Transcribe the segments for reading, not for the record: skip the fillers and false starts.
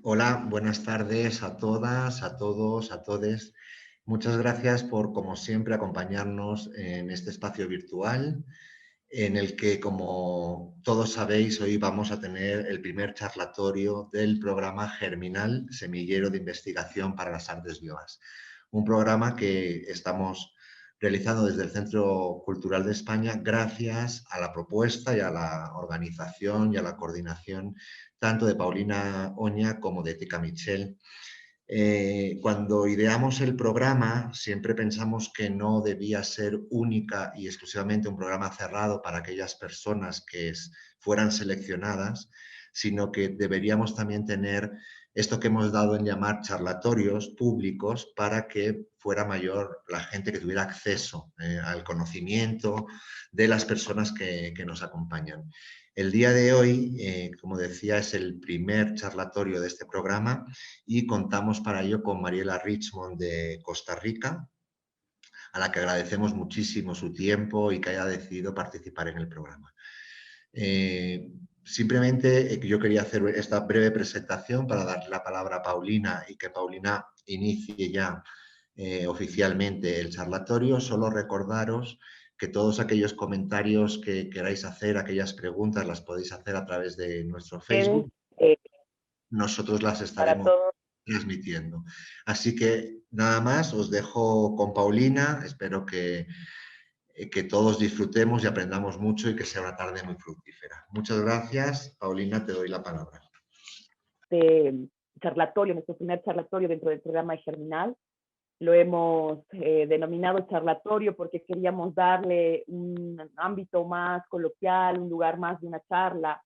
Hola, buenas tardes a todas, a todos, a todes. Muchas gracias por, como siempre, acompañarnos en este espacio virtual en el que, como todos sabéis, hoy vamos a tener el primer charlatorio del programa Germinal, Semillero de Investigación para las Artes Vivas. Un programa que estamos realizando desde el Centro Cultural de España gracias a la propuesta y a la organización y a la coordinación tanto de Paulina Oña como de Tika Michel. Cuando ideamos el programa, siempre pensamos que no debía ser única y exclusivamente un programa cerrado para aquellas personas que fueran seleccionadas, sino que deberíamos también tener esto que hemos dado en llamar charlatorios públicos para que fuera mayor la gente que tuviera acceso al conocimiento de las personas que nos acompañan. El día de hoy, como decía, es el primer charlatorio de este programa y contamos para ello con Mariela Richmond de Costa Rica, a la que agradecemos muchísimo su tiempo y que haya decidido participar en el programa. Simplemente yo quería hacer esta breve presentación para darle la palabra a Paulina y que Paulina inicie ya oficialmente el charlatorio. Solo recordaros que todos aquellos comentarios que queráis hacer, aquellas preguntas, las podéis hacer a través de nuestro Ustedes, Facebook. Nosotros las para estaremos todos. transmitiendo. Así que nada más, os dejo con Paulina. Espero que todos disfrutemos y aprendamos mucho y que sea una tarde muy fructífera. Muchas gracias. Paulina, te doy la palabra. Este charlatorio, nuestro primer charlatorio dentro del programa de Germinal. Lo hemos denominado charlatorio porque queríamos darle un ámbito más coloquial, un lugar más de una charla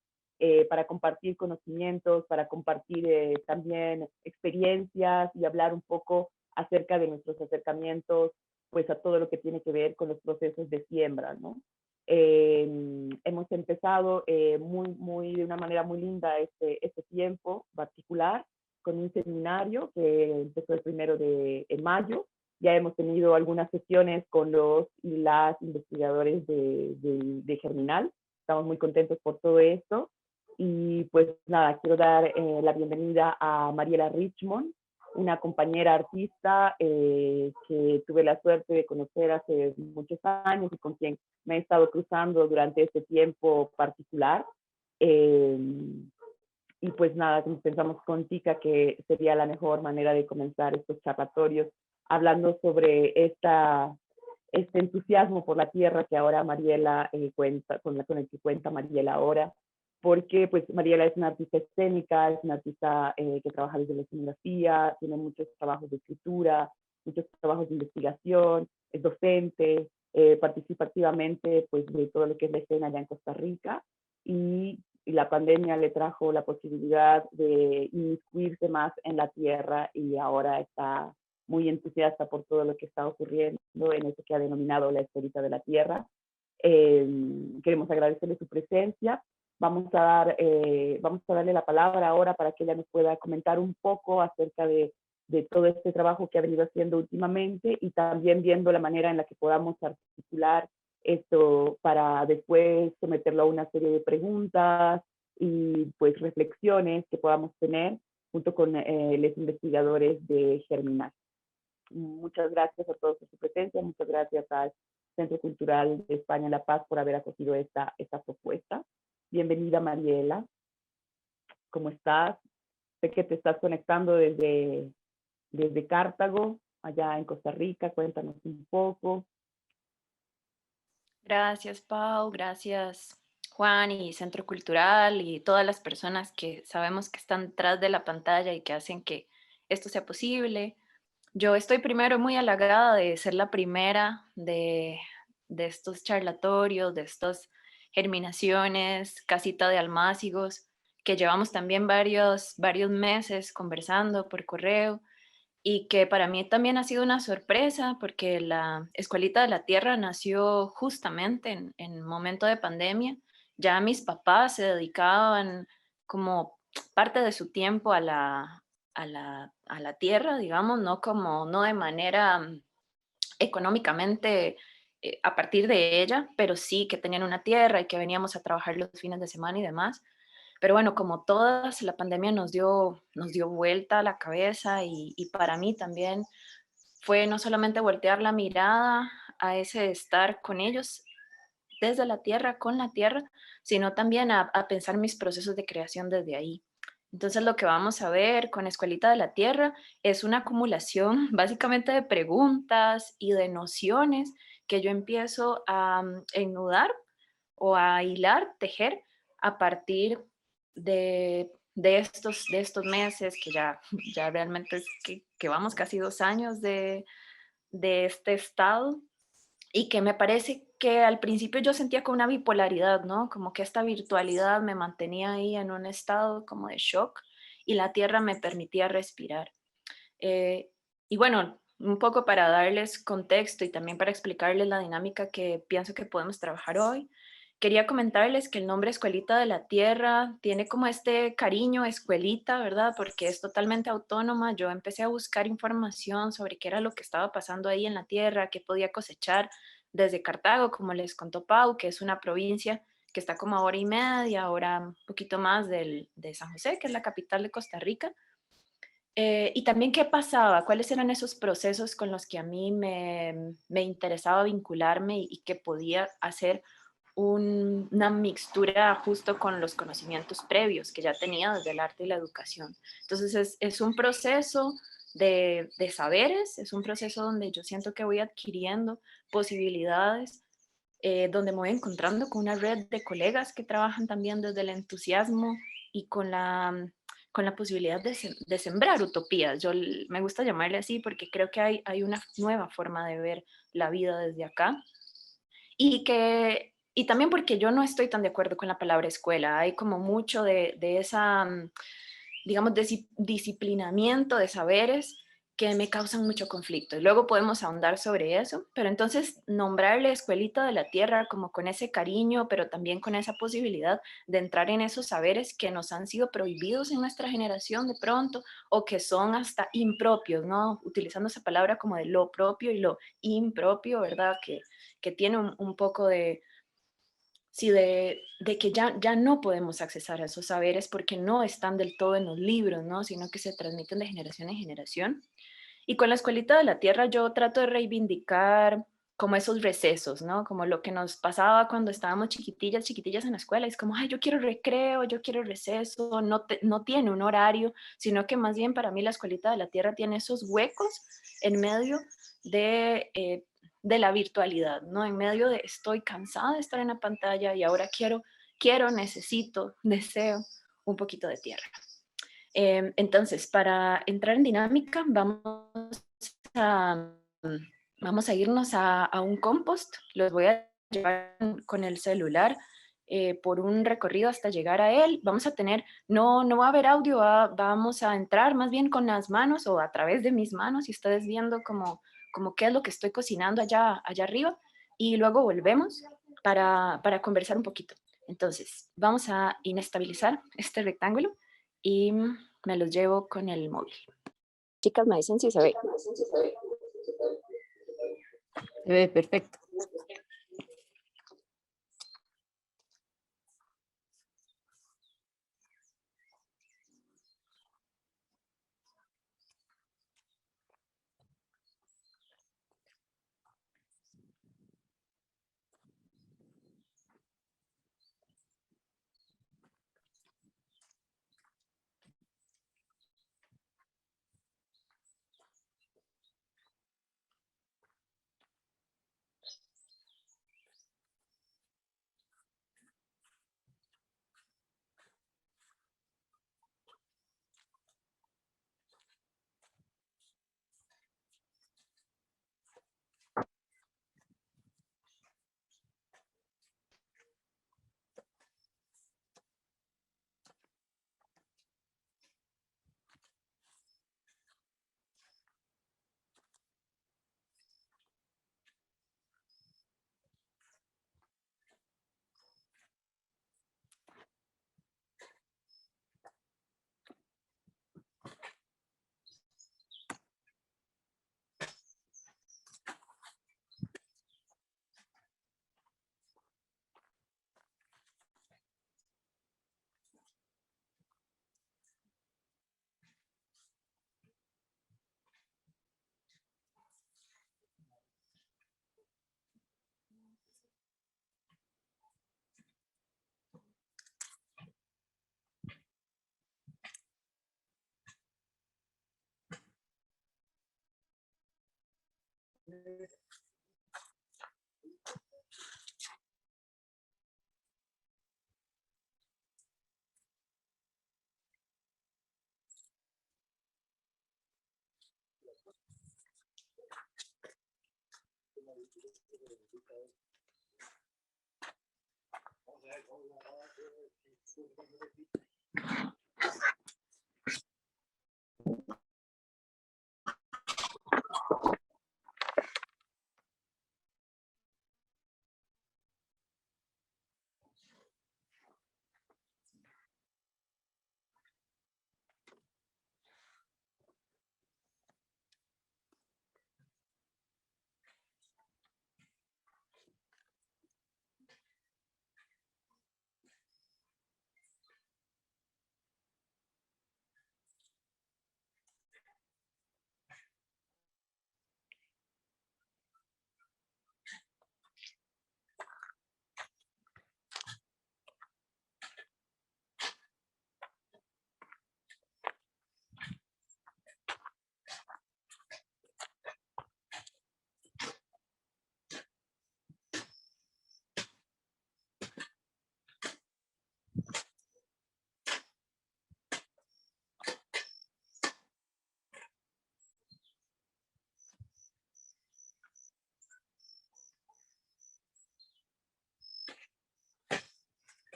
para compartir conocimientos, para compartir también experiencias y hablar un poco acerca de nuestros acercamientos pues a todo lo que tiene que ver con los procesos de siembra, ¿no? Hemos empezado de una manera muy linda este tiempo particular con un seminario que empezó el 1 de mayo. Ya hemos tenido algunas sesiones con los y las investigadores de Germinal. Estamos muy contentos por todo esto. Y pues nada, quiero dar la bienvenida a Mariela Richmond, una compañera artista que tuve la suerte de conocer hace muchos años y con quien me he estado cruzando durante este tiempo particular. Eh, y pues nada, pensamos con Tika que sería la mejor manera de comenzar estos charlatorios hablando sobre este entusiasmo por la tierra que ahora Mariela cuenta, con el que cuenta Mariela ahora, porque pues Mariela es una artista escénica, es una artista que trabaja desde la escenografía, tiene muchos trabajos de escritura, muchos trabajos de investigación, es docente, participa activamente pues de todo lo que es la escena allá en Costa Rica y la pandemia le trajo la posibilidad de inmiscuirse más en la tierra y ahora está muy entusiasta por todo lo que está ocurriendo en eso que ha denominado la esferita de la tierra. Queremos agradecerle su presencia. Vamos a darle la palabra ahora para que ella nos pueda comentar un poco acerca de todo este trabajo que ha venido haciendo últimamente y también viendo la manera en la que podamos articular esto para después someterlo a una serie de preguntas y pues reflexiones que podamos tener junto con los investigadores de Germinal. Muchas gracias a todos por su presencia, muchas gracias al Centro Cultural de España en La Paz por haber acogido esta propuesta. Bienvenida Mariela, ¿cómo estás? Sé que te estás conectando desde Cartago, allá en Costa Rica, cuéntanos un poco. Gracias, Pau, gracias, Juan y Centro Cultural y todas las personas que sabemos que están detrás de la pantalla y que hacen que esto sea posible. Yo estoy primero muy halagada de ser la primera de estos charlatorios, de estas germinaciones, casita de almácigos, que llevamos también varios meses conversando por correo y que para mí también ha sido una sorpresa porque la Escuelita de la Tierra nació justamente en momento de pandemia. Ya mis papás se dedicaban como parte de su tiempo a la tierra, digamos, no de manera económicamente a partir de ella, pero sí que tenían una tierra y que veníamos a trabajar los fines de semana y demás. Pero bueno, como todas, la pandemia nos dio vuelta a la cabeza y para mí también fue no solamente voltear la mirada a ese estar con ellos desde la tierra, con la tierra, sino también a pensar mis procesos de creación desde ahí. Entonces lo que vamos a ver con Escuelita de la Tierra es una acumulación básicamente de preguntas y de nociones que yo empiezo a enudar o a hilar, tejer a partir de estos meses que ya realmente es que vamos casi 2 años de este estado y que me parece que al principio yo sentía como una bipolaridad, ¿no? Como que esta virtualidad me mantenía ahí en un estado como de shock y la tierra me permitía respirar. Eh, y bueno, un poco para darles contexto y también para explicarles la dinámica que pienso que podemos trabajar hoy, quería comentarles que el nombre Escuelita de la Tierra tiene como este cariño, escuelita, ¿verdad? Porque es totalmente autónoma. Yo empecé a buscar información sobre qué era lo que estaba pasando ahí en la Tierra, qué podía cosechar desde Cartago, como les contó Pau, que es una provincia que está como a hora y media, ahora un poquito más de San José, que es la capital de Costa Rica. Y también qué pasaba, cuáles eran esos procesos con los que a mí me interesaba vincularme y que podía hacer una mixtura justo con los conocimientos previos que ya tenía desde el arte y la educación. Entonces es un proceso de saberes, es un proceso donde yo siento que voy adquiriendo posibilidades, donde me voy encontrando con una red de colegas que trabajan también desde el entusiasmo y con la posibilidad de sembrar utopías. Me gusta llamarle así porque creo que hay una nueva forma de ver la vida desde acá y también porque yo no estoy tan de acuerdo con la palabra escuela. Hay como mucho de esa, digamos, disciplinamiento de saberes que me causan mucho conflicto. Y luego podemos ahondar sobre eso, pero entonces nombrarle Escuelita de la Tierra como con ese cariño, pero también con esa posibilidad de entrar en esos saberes que nos han sido prohibidos en nuestra generación de pronto o que son hasta impropios, ¿no? Utilizando esa palabra como de lo propio y lo impropio, ¿verdad? Que tiene un poco de, sí, de que ya no podemos accesar a esos saberes porque no están del todo en los libros, ¿no? Sino que se transmiten de generación en generación. Y con la Escuelita de la Tierra yo trato de reivindicar como esos recesos, ¿no? Como lo que nos pasaba cuando estábamos chiquitillas, chiquitillas en la escuela. Es como, ay, yo quiero recreo, yo quiero receso, no tiene un horario, sino que más bien para mí la Escuelita de la Tierra tiene esos huecos en medio de la virtualidad, ¿no? En medio de estoy cansada de estar en la pantalla y ahora necesito, deseo un poquito de tierra. Entonces, para entrar en dinámica, a, vamos a irnos a un compost. Los voy a llevar con el celular por un recorrido hasta llegar a él. Vamos a tener, no va a haber audio, vamos a entrar más bien con las manos o a través de mis manos y ustedes viendo como qué es lo que estoy cocinando allá arriba y luego volvemos para conversar un poquito. Entonces, vamos a inestabilizar este rectángulo y me los llevo con el móvil. Chicas, me dicen si se ve. Se ve perfecto.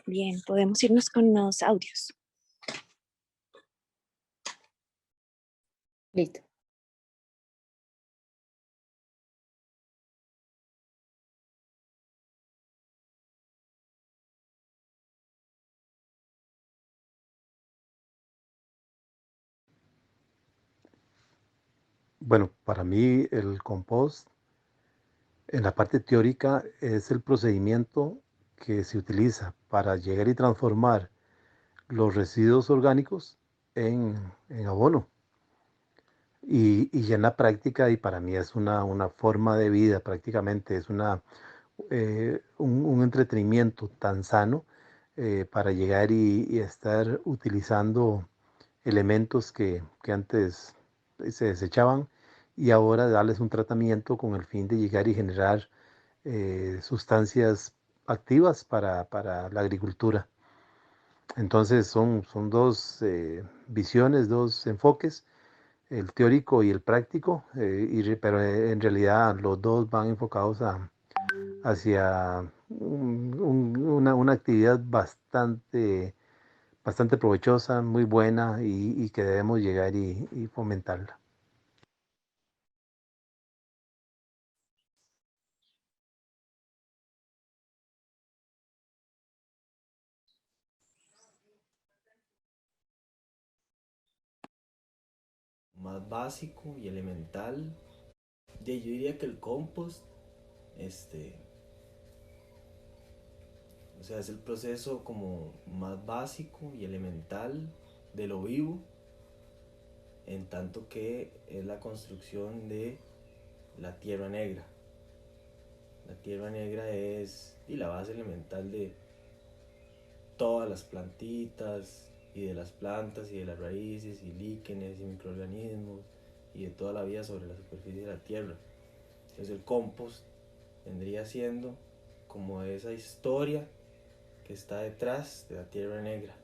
Bien, podemos irnos con los audios. Listo. Bueno, para mí el compost en la parte teórica es el procedimiento que se utiliza para llegar y transformar los residuos orgánicos en abono. Y ya en la práctica, y para mí es una forma de vida prácticamente, es un entretenimiento tan sano para llegar y estar utilizando elementos que antes se desechaban y ahora darles un tratamiento con el fin de llegar y generar sustancias activas para la agricultura. Entonces son dos visiones, dos enfoques, el teórico y el práctico, pero en realidad los dos van enfocados hacia una actividad bastante provechosa, muy buena y que debemos llegar y fomentarla. Más básico y elemental, yo diría que el compost, o sea, es el proceso como más básico y elemental de lo vivo, en tanto que es la construcción de la tierra negra. La tierra negra es la base elemental de todas las plantitas y de las plantas y de las raíces y líquenes y microorganismos y de toda la vida sobre la superficie de la tierra. Entonces el compost vendría siendo como esa historia que está detrás de la tierra negra.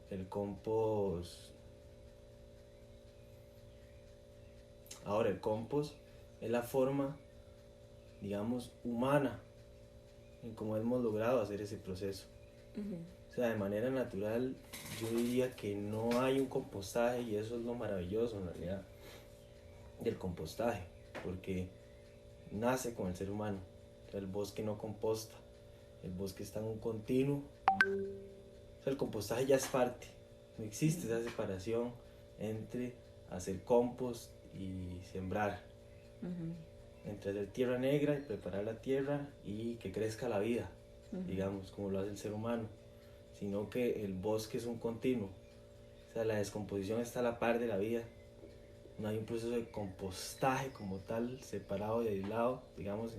El compost. Ahora, el compost es la forma, digamos, humana en cómo hemos logrado hacer ese proceso. O sea, de manera natural, yo diría que no hay un compostaje, y eso es lo maravilloso en realidad del compostaje, porque nace con el ser humano. O sea, el bosque no composta, el bosque está en un continuo. O sea, el compostaje ya es parte, no existe esa separación entre hacer compost y sembrar, entre hacer tierra negra y preparar la tierra y que crezca la vida, digamos, como lo hace el ser humano, sino que el bosque es un continuo. O sea, la descomposición está a la par de la vida. No hay un proceso de compostaje como tal, separado y aislado, digamos,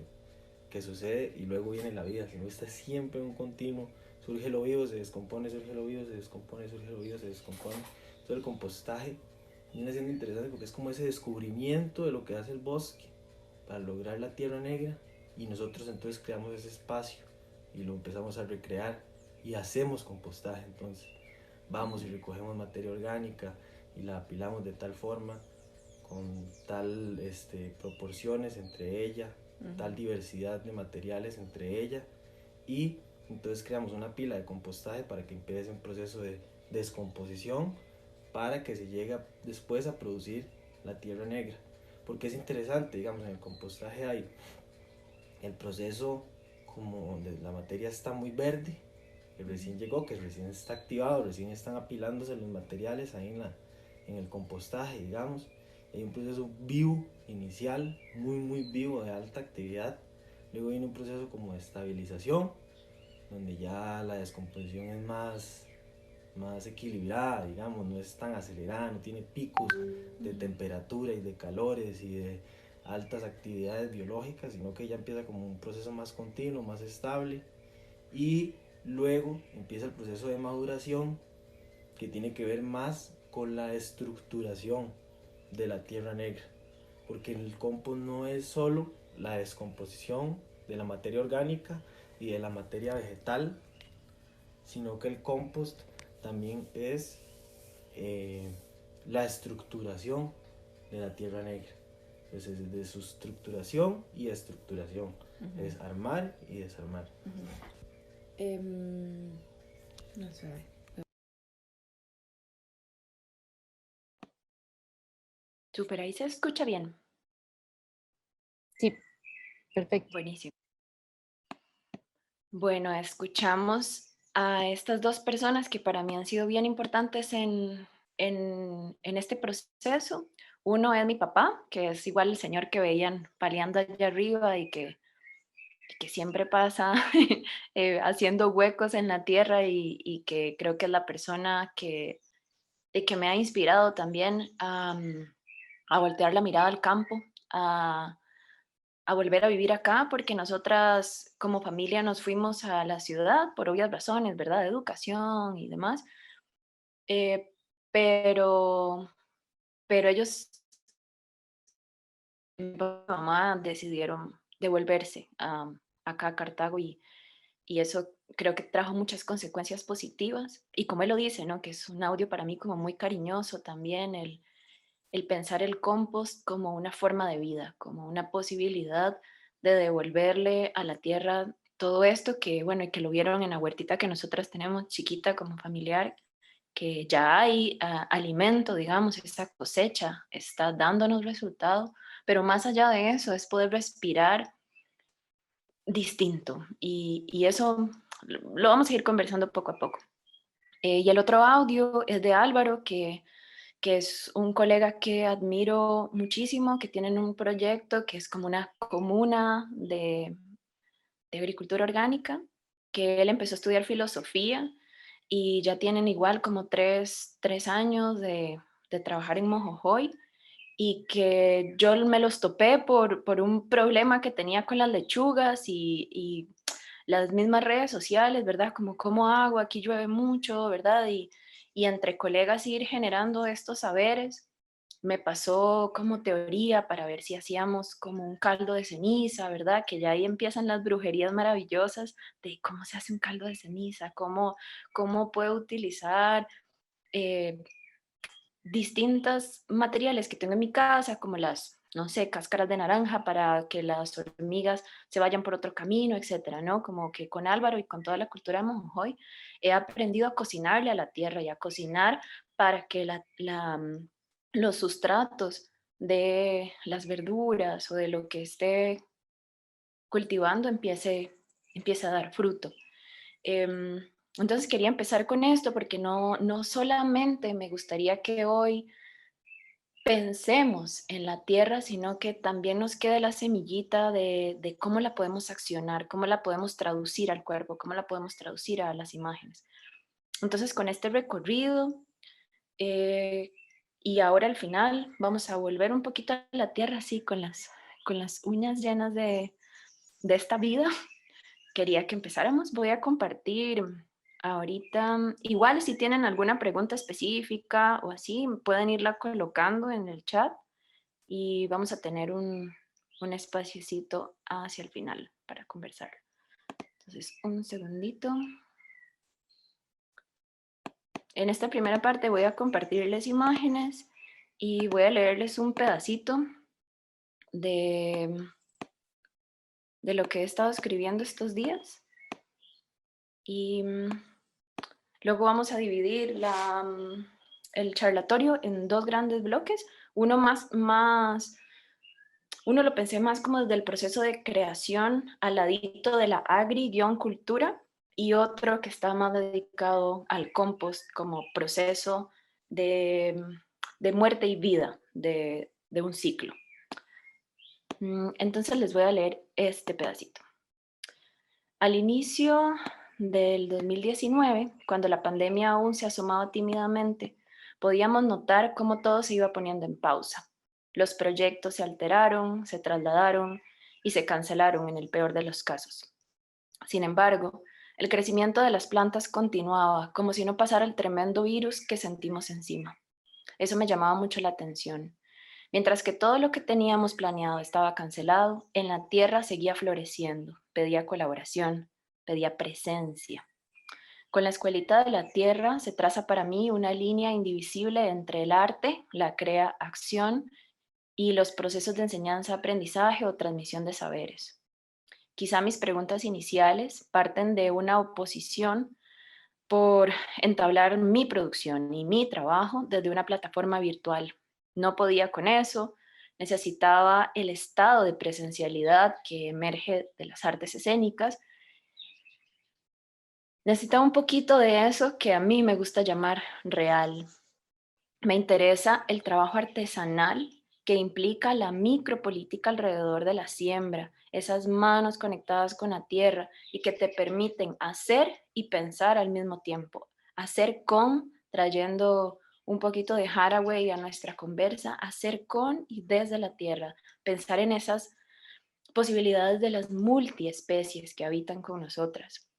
que sucede y luego viene la vida, sino está siempre un continuo. Surge lo vivo, se descompone, surge lo vivo, se descompone, surge lo vivo, se descompone. Entonces el compostaje viene siendo interesante porque es como ese descubrimiento de lo que hace el bosque para lograr la tierra negra, y nosotros entonces creamos ese espacio y lo empezamos a recrear y hacemos compostaje. Entonces vamos y recogemos materia orgánica y la apilamos de tal forma, con tal proporciones entre ella, tal diversidad de materiales entre ella, y entonces creamos una pila de compostaje para que empiece un proceso de descomposición para que se llegue después a producir la tierra negra. Porque es interesante, digamos, en el compostaje hay el proceso como donde la materia está muy verde, que recién llegó, que recién está activado, recién están apilándose los materiales ahí en el compostaje, digamos. Hay un proceso vivo, inicial, muy vivo, de alta actividad. Luego viene un proceso como de estabilización, donde ya la descomposición es más equilibrada, digamos, no es tan acelerada, no tiene picos de temperatura y de calores y de altas actividades biológicas, sino que ya empieza como un proceso más continuo, más estable. Y luego empieza el proceso de maduración, que tiene que ver más con la estructuración de la tierra negra, porque el compost no es solo la descomposición de la materia orgánica y de la materia vegetal, sino que el compost también es la estructuración de la tierra negra. Entonces es de su estructuración y estructuración. Es armar y desarmar. No sé. Súper, ahí se escucha bien. Sí, perfecto. Buenísimo. Bueno, escuchamos a estas dos personas que para mí han sido bien importantes en este proceso. Uno es mi papá, que es igual el señor que veían paleando allá arriba y que siempre pasa haciendo huecos en la tierra, y que creo que es la persona que me ha inspirado también a voltear la mirada al campo, a volver a vivir acá, porque nosotras como familia nos fuimos a la ciudad por obvias razones, ¿verdad? De educación y demás. Eh, pero, pero ellos, mi papá y mi mamá, decidieron devolverse acá a Cartago, y eso creo que trajo muchas consecuencias positivas. Y como él lo dice, ¿no? Que es un audio para mí como muy cariñoso también, el pensar el compost como una forma de vida, como una posibilidad de devolverle a la tierra todo esto que, bueno, y que lo vieron en la huertita que nosotras tenemos chiquita como familiar, que ya hay alimento, digamos, esa cosecha está dándonos resultados, pero más allá de eso es poder respirar distinto, y eso lo vamos a ir conversando poco a poco. Y el otro audio es de Álvaro, que es un colega que admiro muchísimo, que tienen un proyecto que es como una comuna de agricultura orgánica, que él empezó a estudiar filosofía y ya tienen igual como tres años de trabajar en Mojojoy, y que yo me los topé por un problema que tenía con las lechugas y las mismas redes sociales, ¿verdad? Como, ¿cómo hago? Aquí llueve mucho, ¿verdad? Y entre colegas ir generando estos saberes. Me pasó como teoría para ver si hacíamos como un caldo de ceniza, ¿verdad? Que ya ahí empiezan las brujerías maravillosas de cómo se hace un caldo de ceniza, cómo puedo utilizar eh, distintos materiales que tengo en mi casa, como las, no sé, cáscaras de naranja para que las hormigas se vayan por otro camino, etcétera, ¿no? Como que con Álvaro y con toda la cultura de Mojojoy he aprendido a cocinarle a la tierra y a cocinar para que los sustratos de las verduras o de lo que esté cultivando empiece a dar fruto. Entonces quería empezar con esto porque no solamente me gustaría que hoy pensemos en la tierra, sino que también nos quede la semillita de cómo la podemos accionar, cómo la podemos traducir al cuerpo, cómo la podemos traducir a las imágenes. Entonces, con este recorrido, y ahora al final vamos a volver un poquito a la tierra, así con las uñas llenas de esta vida. Quería que empezáramos. Voy a compartir ahorita, igual si tienen alguna pregunta específica o así, pueden irla colocando en el chat y vamos a tener un espaciocito hacia el final para conversar. Entonces, un segundito. En esta primera parte voy a compartirles imágenes y voy a leerles un pedacito de lo que he estado escribiendo estos días. Y luego vamos a dividir el charlatorio en dos grandes bloques. Uno uno lo pensé más como desde el proceso de creación al ladito de la agri-cultura, y otro que está más dedicado al compost como proceso de muerte y vida de un ciclo. Entonces les voy a leer este pedacito. Al inicio del 2019, cuando la pandemia aún se asomaba tímidamente, podíamos notar cómo todo se iba poniendo en pausa. Los proyectos se alteraron, se trasladaron y se cancelaron en el peor de los casos. Sin embargo, el crecimiento de las plantas continuaba, como si no pasara el tremendo virus que sentimos encima. Eso me llamaba mucho la atención. Mientras que todo lo que teníamos planeado estaba cancelado, en la tierra seguía floreciendo, pedía colaboración, pedía presencia. Con la escuelita de la tierra se traza para mí una línea indivisible entre el arte, la acción y los procesos de enseñanza, aprendizaje o transmisión de saberes. Quizá mis preguntas iniciales parten de una oposición por entablar mi producción y mi trabajo desde una plataforma virtual. No podía con eso, necesitaba el estado de presencialidad que emerge de las artes escénicas. Necesitaba un poquito de eso que a mí me gusta llamar real. Me interesa el trabajo artesanal que implica la micropolítica alrededor de la siembra, esas manos conectadas con la tierra y que te permiten hacer y pensar al mismo tiempo. Hacer con, trayendo un poquito de Haraway a nuestra conversa, hacer con y desde la tierra, pensar en esas posibilidades de las multiespecies que habitan con nosotras.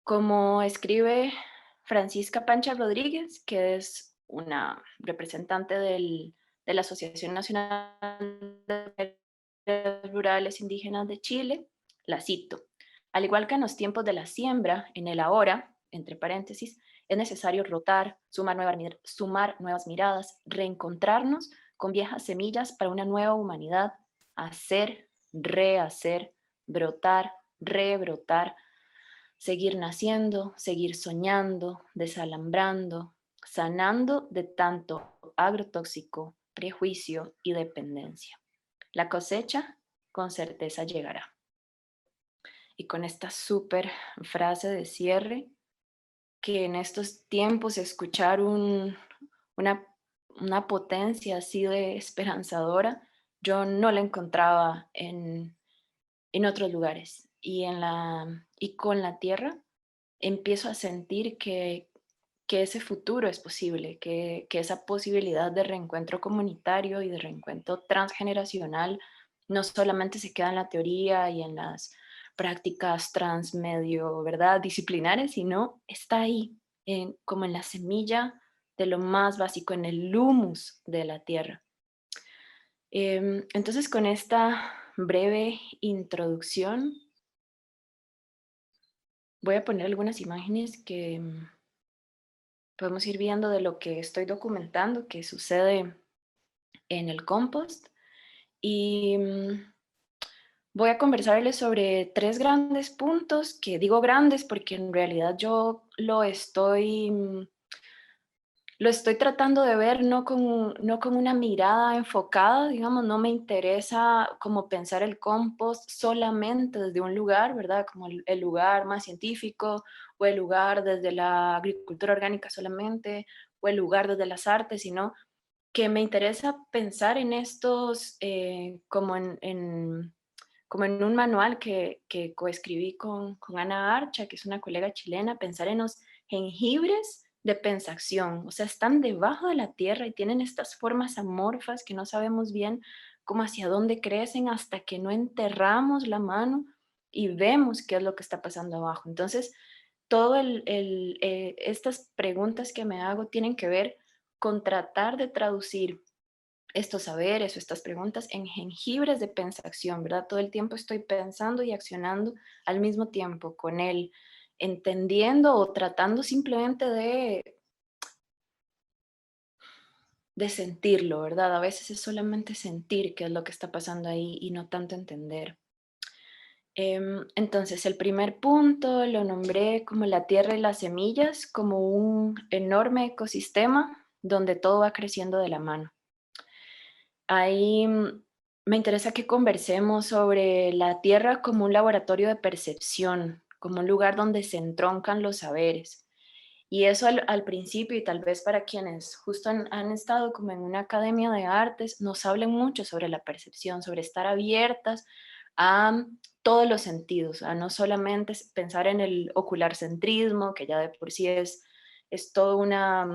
Como escribe Francisca Pancha Rodríguez, que es una representante de la Asociación Nacional de Mujeres Rurales Indígenas de Chile, la cito: al igual que en los tiempos de la siembra, en el ahora, entre paréntesis, es necesario rotar, sumar nuevas miradas, reencontrarnos con viejas semillas para una nueva humanidad, hacer, rehacer, brotar, rebrotar, seguir naciendo, seguir soñando, desalambrando, sanando de tanto agrotóxico, prejuicio y dependencia. La cosecha con certeza llegará. Y con esta súper frase de cierre, que en estos tiempos escuchar una potencia así de esperanzadora, yo no la encontraba en otros lugares. Y con la tierra empiezo a sentir que ese futuro es posible, que esa posibilidad de reencuentro comunitario y de reencuentro transgeneracional no solamente se queda en la teoría y en las prácticas transmedio, ¿verdad?, disciplinares, sino está ahí, como en la semilla de lo más básico, en el humus de la tierra. Entonces, con esta breve introducción, voy a poner algunas imágenes que podemos ir viendo de lo que estoy documentando, que sucede en el compost. Y voy a conversarles sobre tres grandes puntos, que digo grandes porque en realidad yo lo estoy tratando de ver no con una mirada enfocada, digamos. No me interesa como pensar el compost solamente desde un lugar, ¿verdad? Como el lugar más científico, o el lugar desde la agricultura orgánica solamente, o el lugar desde las artes, sino que me interesa pensar en estos como en un manual que coescribí con Ana Archa, que es una colega chilena, pensar en los jengibres de pensación. O sea, están debajo de la tierra y tienen estas formas amorfas que no sabemos bien cómo hacia dónde crecen hasta que no enterramos la mano y vemos qué es lo que está pasando abajo. Entonces, estas preguntas que me hago tienen que ver con tratar de traducir estos saberes o estas preguntas en jengibres de pensación, ¿verdad? Todo el tiempo estoy pensando y accionando al mismo tiempo con él, entendiendo o tratando simplemente de sentirlo, ¿verdad? A veces es solamente sentir qué es lo que está pasando ahí y no tanto entender. Entonces, el primer punto lo nombré como la tierra y las semillas, como un enorme ecosistema donde todo va creciendo de la mano. Ahí me interesa que conversemos sobre la tierra como un laboratorio de percepción, como un lugar donde se entroncan los saberes. Y eso al principio, y tal vez para quienes justo han estado como en una academia de artes, nos hablan mucho sobre la percepción, sobre estar abiertas a todos los sentidos, a no solamente pensar en el ocularcentrismo, que ya de por sí es toda una,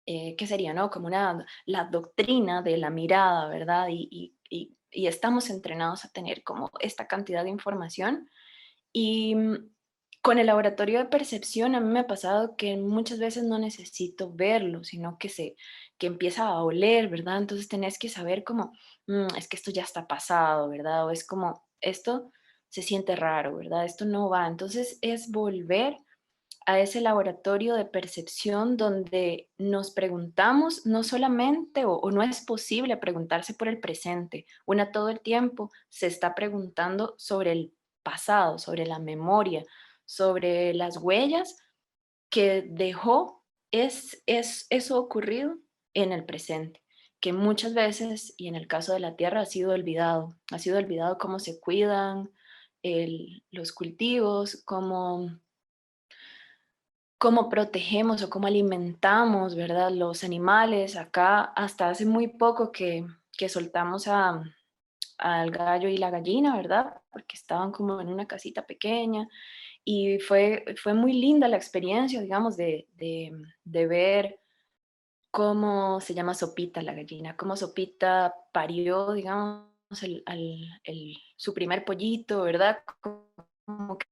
¿qué sería, no? Como la doctrina de la mirada, ¿verdad? Y estamos entrenados a tener como esta cantidad de información. Y con el laboratorio de percepción a mí me ha pasado que muchas veces no necesito verlo, sino que empieza a oler, ¿verdad? Entonces tenés que saber como, es que esto ya está pasado, ¿verdad? O es como, esto se siente raro, ¿verdad? Esto no va. Entonces es volver a ese laboratorio de percepción donde nos preguntamos no solamente o no es posible preguntarse por el presente, una todo el tiempo se está preguntando sobre el pasado, sobre la memoria, sobre las huellas que dejó eso ocurrido en el presente, que muchas veces, y en el caso de la tierra, ha sido olvidado cómo se cuidan los cultivos, cómo protegemos o cómo alimentamos, ¿verdad? Los animales. Acá hasta hace muy poco que soltamos al gallo y la gallina, ¿verdad? Porque estaban como en una casita pequeña y fue muy linda la experiencia, digamos, de ver cómo se llama Sopita la gallina, cómo Sopita parió, digamos, su primer pollito, ¿verdad? Como que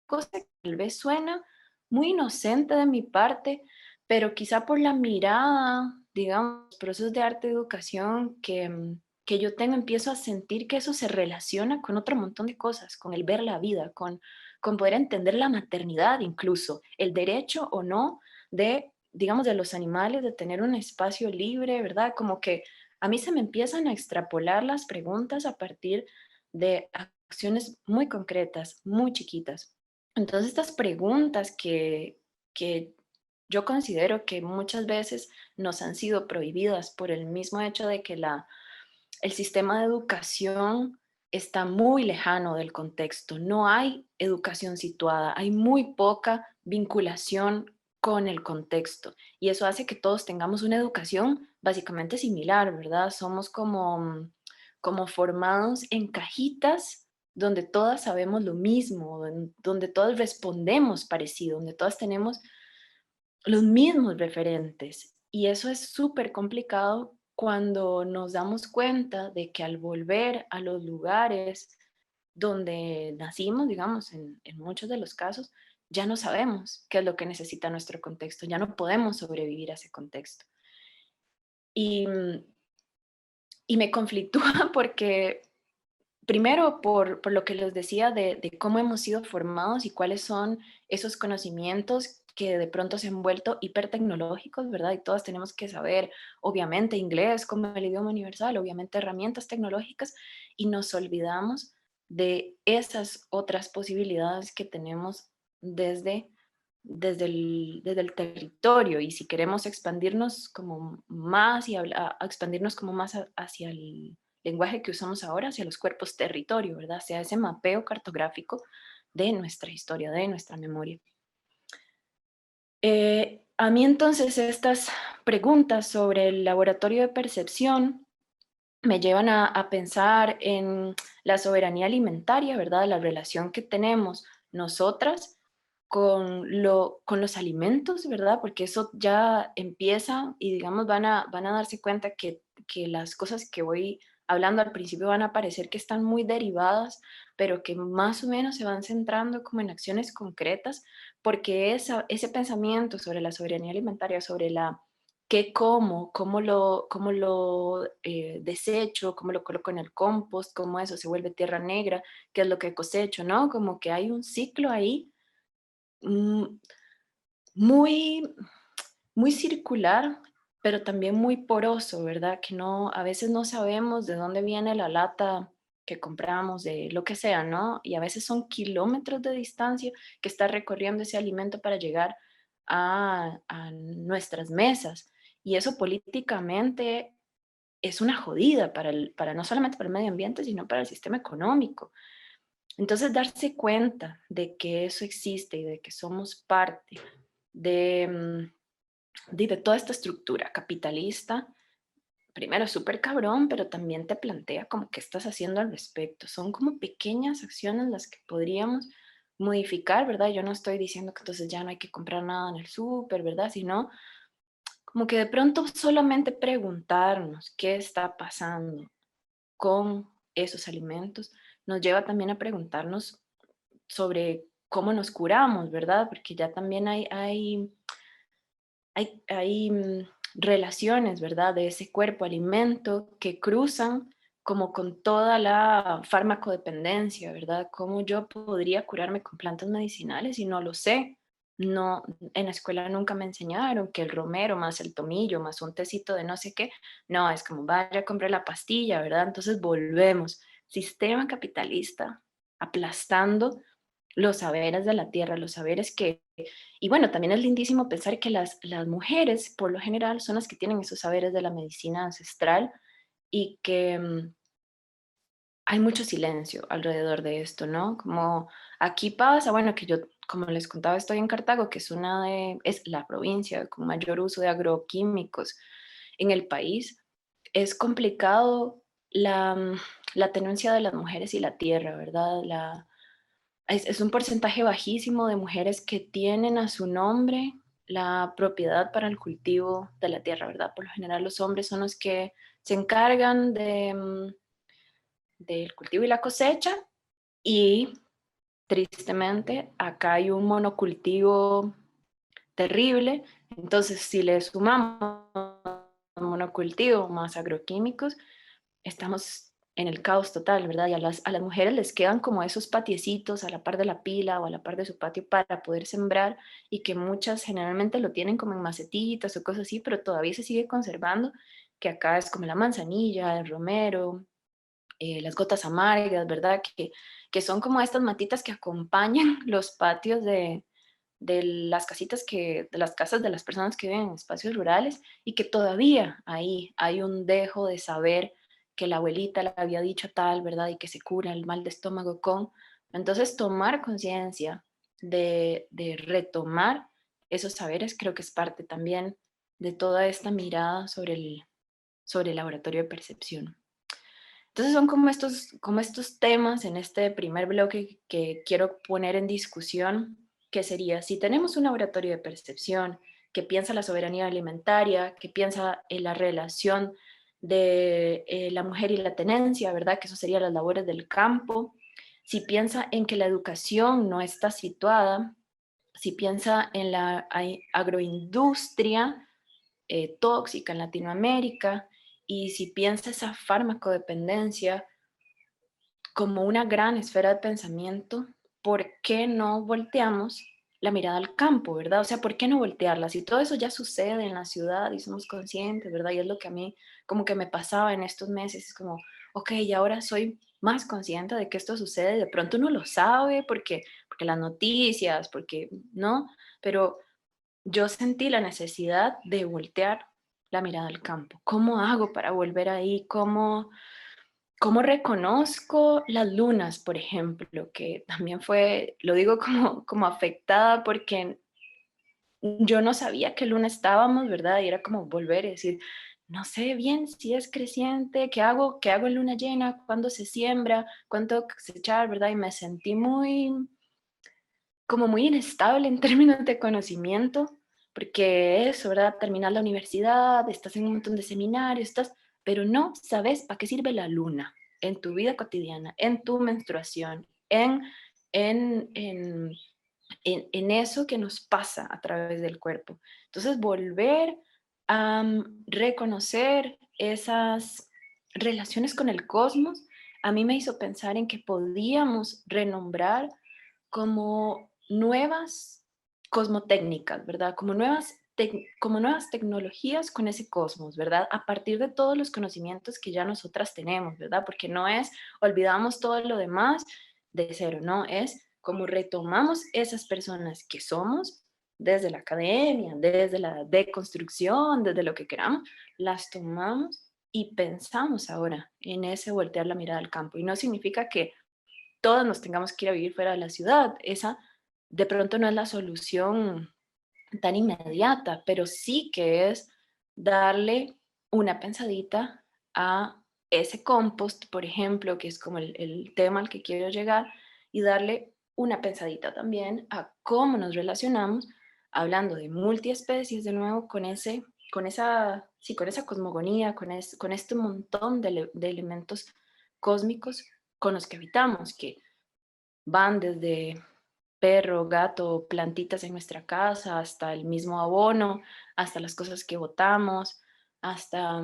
cosa que tal vez suena muy inocente de mi parte, pero quizá por la mirada, digamos, procesos de arte y educación que yo tengo, empiezo a sentir que eso se relaciona con otro montón de cosas, con el ver la vida, con poder entender la maternidad incluso, el derecho o no de, digamos, de los animales, de tener un espacio libre, ¿verdad? Como que a mí se me empiezan a extrapolar las preguntas a partir de acciones muy concretas, muy chiquitas. Entonces, estas preguntas que yo considero que muchas veces nos han sido prohibidas por el mismo hecho de que el sistema de educación está muy lejano del contexto. No hay educación situada, hay muy poca vinculación con el contexto. Y eso hace que todos tengamos una educación básicamente similar, ¿verdad? Somos como formados en cajitas donde todas sabemos lo mismo, donde todas respondemos parecido, donde todas tenemos los mismos referentes. Y eso es súper complicado cuando nos damos cuenta de que al volver a los lugares donde nacimos, digamos, en muchos de los casos, ya no sabemos qué es lo que necesita nuestro contexto, ya no podemos sobrevivir a ese contexto. Y, y me conflictúa porque primero, por lo que les decía de cómo hemos sido formados y cuáles son esos conocimientos que de pronto se han vuelto hipertecnológicos, ¿verdad? Y todas tenemos que saber, obviamente, inglés como el idioma universal, obviamente herramientas tecnológicas, y nos olvidamos de esas otras posibilidades que tenemos desde el territorio. Y si queremos expandirnos como más y expandirnos como más hacia el lenguaje que usamos ahora, hacia los cuerpos territorio, ¿verdad? Sea ese mapeo cartográfico de nuestra historia, de nuestra memoria. A mí entonces estas preguntas sobre el laboratorio de percepción me llevan a pensar en la soberanía alimentaria, ¿verdad? La relación que tenemos nosotras con los alimentos, ¿verdad? Porque eso ya empieza y digamos van a darse cuenta que las cosas que voy hablando al principio van a parecer que están muy derivadas, pero que más o menos se van centrando como en acciones concretas, porque ese pensamiento sobre la soberanía alimentaria, sobre la qué como, cómo lo desecho, cómo lo coloco en el compost, cómo eso se vuelve tierra negra, qué es lo que cosecho, ¿no? Como que hay un ciclo ahí mm, muy, muy circular, pero también muy poroso, ¿verdad? Que no, a veces no sabemos de dónde viene la lata que compramos, de lo que sea, ¿no? Y a veces son kilómetros de distancia que está recorriendo ese alimento para llegar a nuestras mesas. Y eso políticamente es una jodida para no solamente para el medio ambiente, sino para el sistema económico. Entonces, darse cuenta de que eso existe y de que somos parte de, de toda esta estructura capitalista, primero es súper cabrón, pero también te plantea como qué estás haciendo al respecto. Son como pequeñas acciones las que podríamos modificar, ¿verdad? Yo no estoy diciendo que entonces ya no hay que comprar nada en el súper, ¿verdad? Sino como que de pronto solamente preguntarnos qué está pasando con esos alimentos nos lleva también a preguntarnos sobre cómo nos curamos, ¿verdad? Porque ya también hay relaciones, ¿verdad? De ese cuerpo-alimento que cruzan como con toda la farmacodependencia, ¿verdad? ¿Cómo yo podría curarme con plantas medicinales y no lo sé? No, en la escuela nunca me enseñaron que el romero más el tomillo más un tecito de no sé qué, no, es como vaya, compré la pastilla, ¿verdad? Entonces volvemos, sistema capitalista aplastando los saberes de la tierra, los saberes que, y bueno, también es lindísimo pensar que las mujeres, por lo general, son las que tienen esos saberes de la medicina ancestral y que hay mucho silencio alrededor de esto, ¿no? Como aquí pasa, bueno, que yo, como les contaba, estoy en Cartago, que es la provincia con mayor uso de agroquímicos en el país. Es complicado la tenencia de las mujeres y la tierra, ¿verdad? Es un porcentaje bajísimo de mujeres que tienen a su nombre la propiedad para el cultivo de la tierra, ¿verdad? Por lo general los hombres son los que se encargan del cultivo y la cosecha y tristemente acá hay un monocultivo terrible. Entonces, si le sumamos monocultivo más agroquímicos, estamos en el caos total, ¿verdad? Y a las mujeres les quedan como esos patiecitos a la par de la pila o a la par de su patio para poder sembrar y que muchas generalmente lo tienen como en macetitas o cosas así, pero todavía se sigue conservando, que acá es como la manzanilla, el romero, las gotas amargas, ¿verdad? Que son como estas matitas que acompañan los patios de las casitas de las casas de las personas que viven en espacios rurales y que todavía ahí hay un dejo de saber que la abuelita le había dicho tal, ¿verdad? Y que se cura el mal de estómago con. Entonces, tomar conciencia de retomar esos saberes creo que es parte también de toda esta mirada sobre el laboratorio de percepción. Entonces son como estos temas en este primer bloque que quiero poner en discusión, que sería, si tenemos un laboratorio de percepción que piensa la soberanía alimentaria, que piensa en la relación de la mujer y la tenencia, ¿verdad? Que eso serían las labores del campo. Si piensa en que la educación no está situada, si piensa en la agroindustria tóxica en Latinoamérica, y si piensa esa farmacodependencia como una gran esfera de pensamiento, ¿por qué no volteamos la mirada al campo, verdad? O sea, ¿por qué no voltearla? Si todo eso ya sucede en la ciudad y somos conscientes, ¿verdad? Y es lo que a mí como que me pasaba en estos meses, es como, ok, y ahora soy más consciente de que esto sucede, de pronto uno lo sabe porque las noticias, porque, ¿no? Pero yo sentí la necesidad de voltear la mirada al campo. ¿Cómo hago para volver ahí? ¿Cómo reconozco las lunas, por ejemplo? Que también fue, lo digo como afectada porque yo no sabía qué luna estábamos, ¿verdad? Y era como volver y decir, no sé bien si es creciente, qué hago en luna llena, cuándo se siembra, cuánto cosechar, ¿verdad? Y me sentí como muy inestable en términos de conocimiento, porque eso, ¿verdad? Terminas la universidad, estás en un montón de seminarios, estás pero no sabes para qué sirve la luna en tu vida cotidiana, en tu menstruación, en, en, en eso que nos pasa a través del cuerpo. Entonces, volver a reconocer esas relaciones con el cosmos, a mí me hizo pensar en que podíamos renombrar como nuevas cosmotécnicas, ¿verdad? Como nuevas tecnologías con ese cosmos, ¿verdad? A partir de todos los conocimientos que ya nosotras tenemos, ¿verdad? Porque no es olvidamos todo lo demás de cero, no, es como retomamos esas personas que somos desde la academia, desde la deconstrucción, desde lo que queramos, las tomamos y pensamos ahora en ese voltear la mirada al campo. Y no significa que todos nos tengamos que ir a vivir fuera de la ciudad. Esa de pronto no es la solución tan inmediata, pero sí que es darle una pensadita a ese compost, por ejemplo, que es como el tema al que quiero llegar, y darle una pensadita también a cómo nos relacionamos, hablando de multiespecies de nuevo, con esa cosmogonía, con este montón de elementos cósmicos con los que habitamos, que van desde perro, gato, plantitas en nuestra casa, hasta el mismo abono, hasta las cosas que botamos, hasta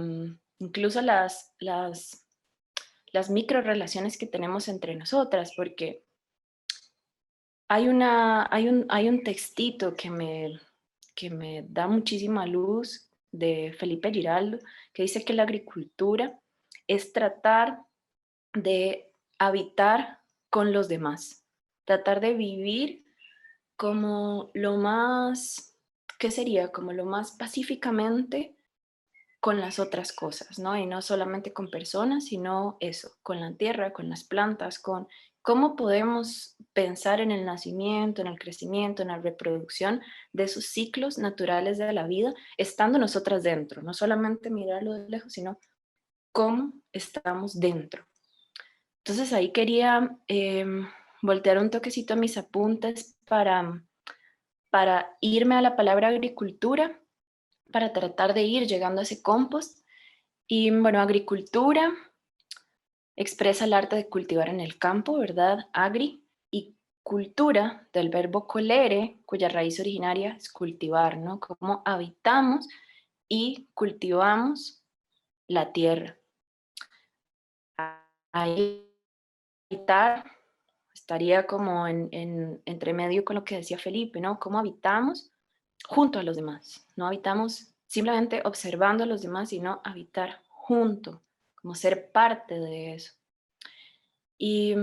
incluso las micro relaciones que tenemos entre nosotras, porque hay un textito que me da muchísima luz de Felipe Giraldo, que dice que la agricultura es tratar de habitar con los demás, tratar de vivir como lo más, ¿qué sería? Como lo más pacíficamente con las otras cosas, ¿no? Y no solamente con personas, sino eso, con la tierra, con las plantas, con cómo podemos pensar en el nacimiento, en el crecimiento, en la reproducción de esos ciclos naturales de la vida, estando nosotras dentro, no solamente mirarlo de lejos, sino cómo estamos dentro. Entonces ahí quería voltear un toquecito a mis apuntes para irme a la palabra agricultura, para tratar de ir llegando a ese compost. Y bueno, agricultura expresa el arte de cultivar en el campo, ¿verdad? Agri, y cultura del verbo colere, cuya raíz originaria es cultivar, ¿no? Cómo habitamos y cultivamos la tierra. Ahí habitar estaría como entre medio con lo que decía Felipe, ¿no? Cómo habitamos junto a los demás. No habitamos simplemente observando a los demás, sino habitar junto, como ser parte de eso. Y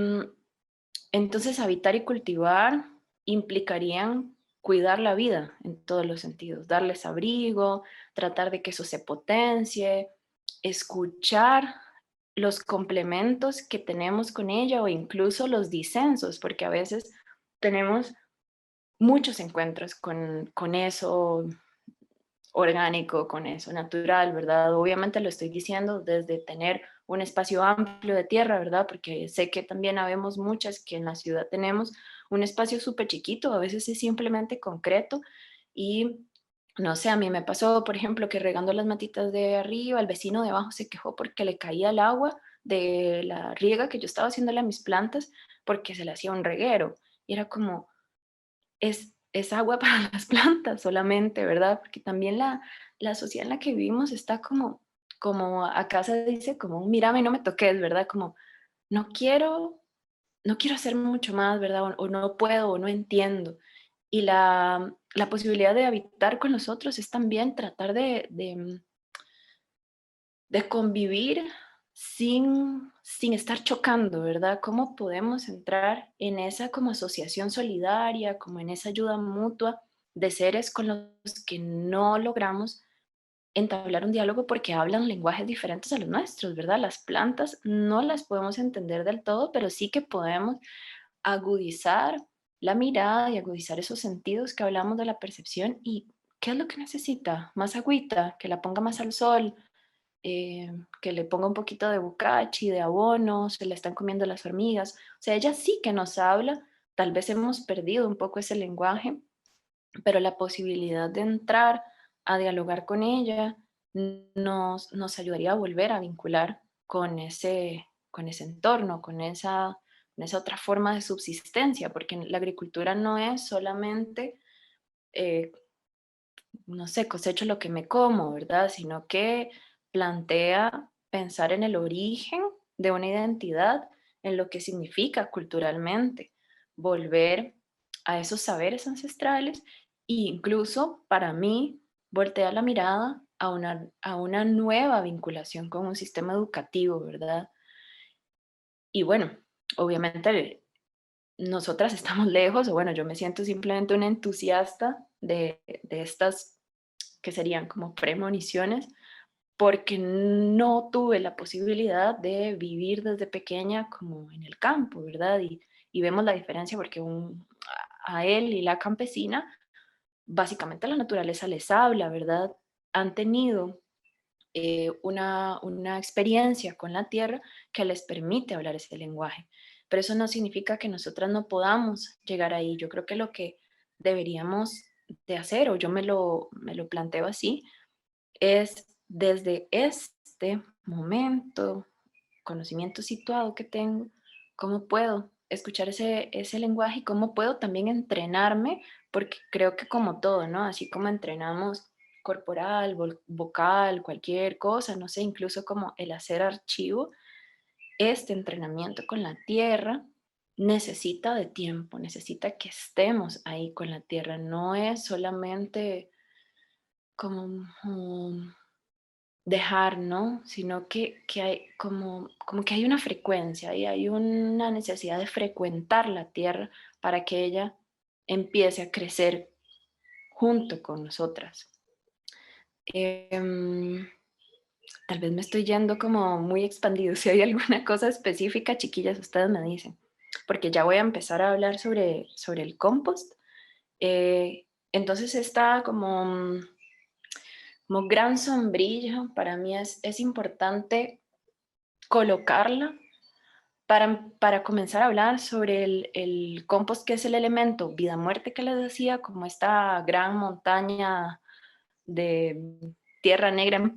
entonces habitar y cultivar implicarían cuidar la vida en todos los sentidos, darles abrigo, tratar de que eso se potencie, escuchar los complementos que tenemos con ella o incluso los disensos, porque a veces tenemos muchos encuentros con eso orgánico, con eso natural, ¿verdad? Obviamente lo estoy diciendo desde tener un espacio amplio de tierra, ¿verdad? Porque sé que también habemos muchas que en la ciudad tenemos un espacio súper chiquito, a veces es simplemente concreto y no sé, a mí me pasó, por ejemplo, que regando las matitas de arriba, el vecino de abajo se quejó porque le caía el agua de la riega que yo estaba haciéndole a mis plantas porque se le hacía un reguero. Y era como, es agua para las plantas solamente, ¿verdad? Porque también la sociedad en la que vivimos está como acá se dice, como mírame y no me toques, ¿verdad? Como no quiero, no quiero hacer mucho más, ¿verdad? O no puedo, o no entiendo. Y la posibilidad de habitar con los otros es también tratar de convivir sin estar chocando, ¿verdad? ¿Cómo podemos entrar en esa como asociación solidaria, como en esa ayuda mutua de seres con los que no logramos entablar un diálogo porque hablan lenguajes diferentes a los nuestros, ¿verdad? Las plantas no las podemos entender del todo, pero sí que podemos agudizar la mirada y agudizar esos sentidos que hablamos de la percepción y ¿qué es lo que necesita? Más agüita, que la ponga más al sol, que le ponga un poquito de bucachi, de abono, se la están comiendo las hormigas. O sea, ella sí que nos habla, tal vez hemos perdido un poco ese lenguaje, pero la posibilidad de entrar a dialogar con ella nos ayudaría a volver a vincular con ese entorno, con esa otra forma de subsistencia, porque la agricultura no es solamente, eh, no sé, cosecho lo que me como, ¿verdad? Sino que plantea pensar en el origen de una identidad, en lo que significa culturalmente, volver a esos saberes ancestrales e incluso para mí voltea la mirada a una nueva vinculación con un sistema educativo, ¿verdad? Y bueno, obviamente nosotras estamos lejos, o bueno, yo me siento simplemente una entusiasta de estas que serían como premoniciones, porque no tuve la posibilidad de vivir desde pequeña como en el campo, ¿verdad? Y vemos la diferencia porque a él y la campesina, básicamente la naturaleza les habla, ¿verdad? Han tenido una experiencia con la tierra que les permite hablar ese lenguaje. Pero eso no significa que nosotras no podamos llegar ahí. Yo creo que lo que deberíamos de hacer, o yo me lo planteo así, es desde este momento, conocimiento situado que tengo, cómo puedo escuchar ese lenguaje y cómo puedo también entrenarme, porque creo que como todo, ¿no? Así como entrenamos corporal, vocal, cualquier cosa, no sé, incluso como el hacer archivo, este entrenamiento con la tierra necesita de tiempo, necesita que estemos ahí con la tierra, no es solamente como dejar, ¿no? Sino que hay como que hay una frecuencia y hay una necesidad de frecuentar la tierra para que ella empiece a crecer junto con nosotras. Em, Tal vez me estoy yendo como muy expandido. Si hay alguna cosa específica, chiquillas, ustedes me dicen, porque ya voy a empezar a hablar sobre el compost. Entonces está como gran sombrilla, para mí es importante colocarla para comenzar a hablar sobre el compost, que es el elemento vida-muerte que les decía, como esta gran montaña de tierra negra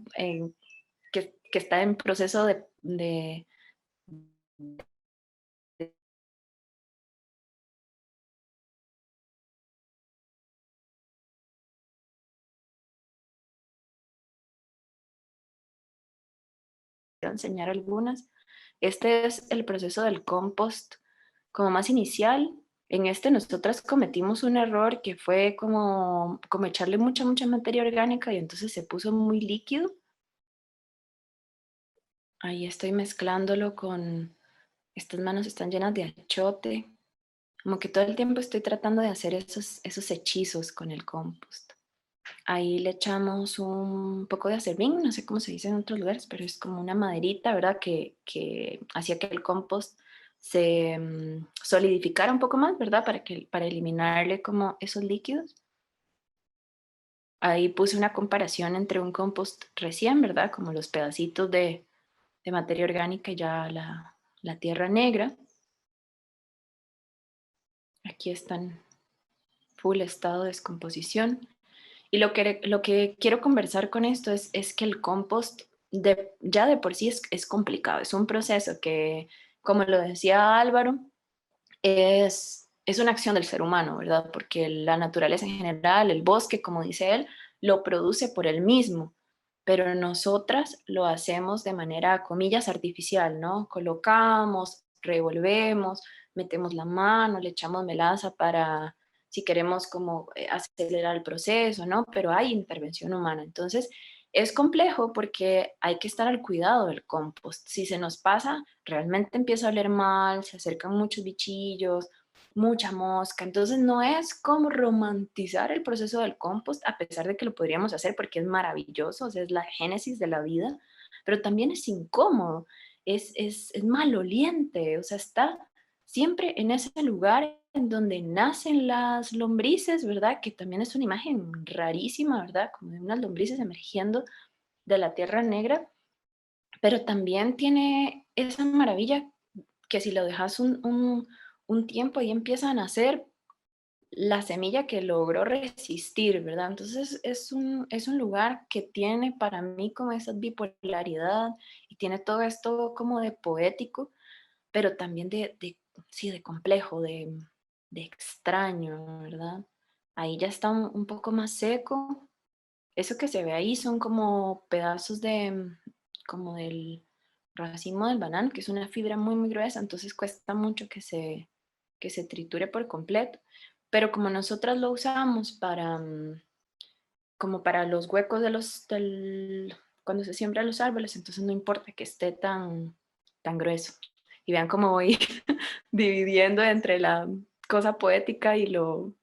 que está en proceso de enseñar algunas. Este es el proceso del compost como más inicial. En este nosotras cometimos un error que fue como echarle mucha materia orgánica y entonces se puso muy líquido. Ahí estoy mezclándolo con, estas manos están llenas de achote, como que todo el tiempo estoy tratando de hacer esos hechizos con el compost. Ahí le echamos un poco de acerrín, no sé cómo se dice en otros lugares, pero es como una maderita, ¿verdad? Que hacía que el compost se solidificara un poco más, ¿verdad? Para eliminarle como esos líquidos. Ahí puse una comparación entre un compost recién, ¿verdad? Como los pedacitos de materia orgánica y ya la tierra negra. Aquí están full estado de descomposición. Y lo que quiero conversar con esto es que el compost ya de por sí es complicado, es un proceso que, como lo decía Álvaro, es una acción del ser humano, ¿verdad? Porque la naturaleza en general, el bosque, como dice él, lo produce por él mismo, pero nosotras lo hacemos de manera, comillas, artificial, ¿no? Colocamos, revolvemos, metemos la mano, le echamos melaza para, si queremos como acelerar el proceso, ¿no? Pero hay intervención humana. Entonces, es complejo porque hay que estar al cuidado del compost. Si se nos pasa, realmente empieza a oler mal, se acercan muchos bichillos, mucha mosca. Entonces no es como romantizar el proceso del compost, a pesar de que lo podríamos hacer porque es maravilloso, o sea, es la génesis de la vida, pero también es incómodo, es maloliente, o sea, está siempre en ese lugar en donde nacen las lombrices, ¿verdad? Que también es una imagen rarísima, ¿verdad? Como de unas lombrices emergiendo de la tierra negra, pero también tiene esa maravilla que si lo dejas un tiempo ahí empiezan a nacer la semilla que logró resistir, ¿verdad? Entonces es un lugar que tiene para mí como esa bipolaridad y tiene todo esto como de poético, pero también sí, de complejo, de extraño, ¿verdad? Ahí ya está un poco más seco. Eso que se ve ahí son como pedazos como del racimo del banano, que es una fibra muy, muy gruesa, entonces cuesta mucho que se triture por completo. Pero como nosotras lo usamos para, como para los huecos cuando se siembran los árboles, entonces no importa que esté tan grueso. Y vean cómo voy dividiendo entre la cosa poética y lo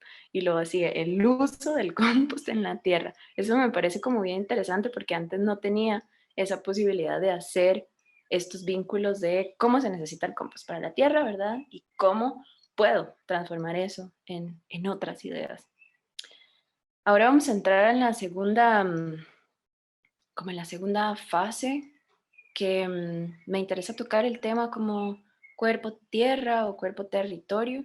así, el uso del compost en la tierra. Eso me parece como bien interesante porque antes no tenía esa posibilidad de hacer estos vínculos de cómo se necesita el compost para la tierra, ¿verdad? Y cómo puedo transformar eso en otras ideas. Ahora vamos a entrar en la segunda, como en la segunda fase, que me interesa tocar el tema como cuerpo-tierra o cuerpo-territorio,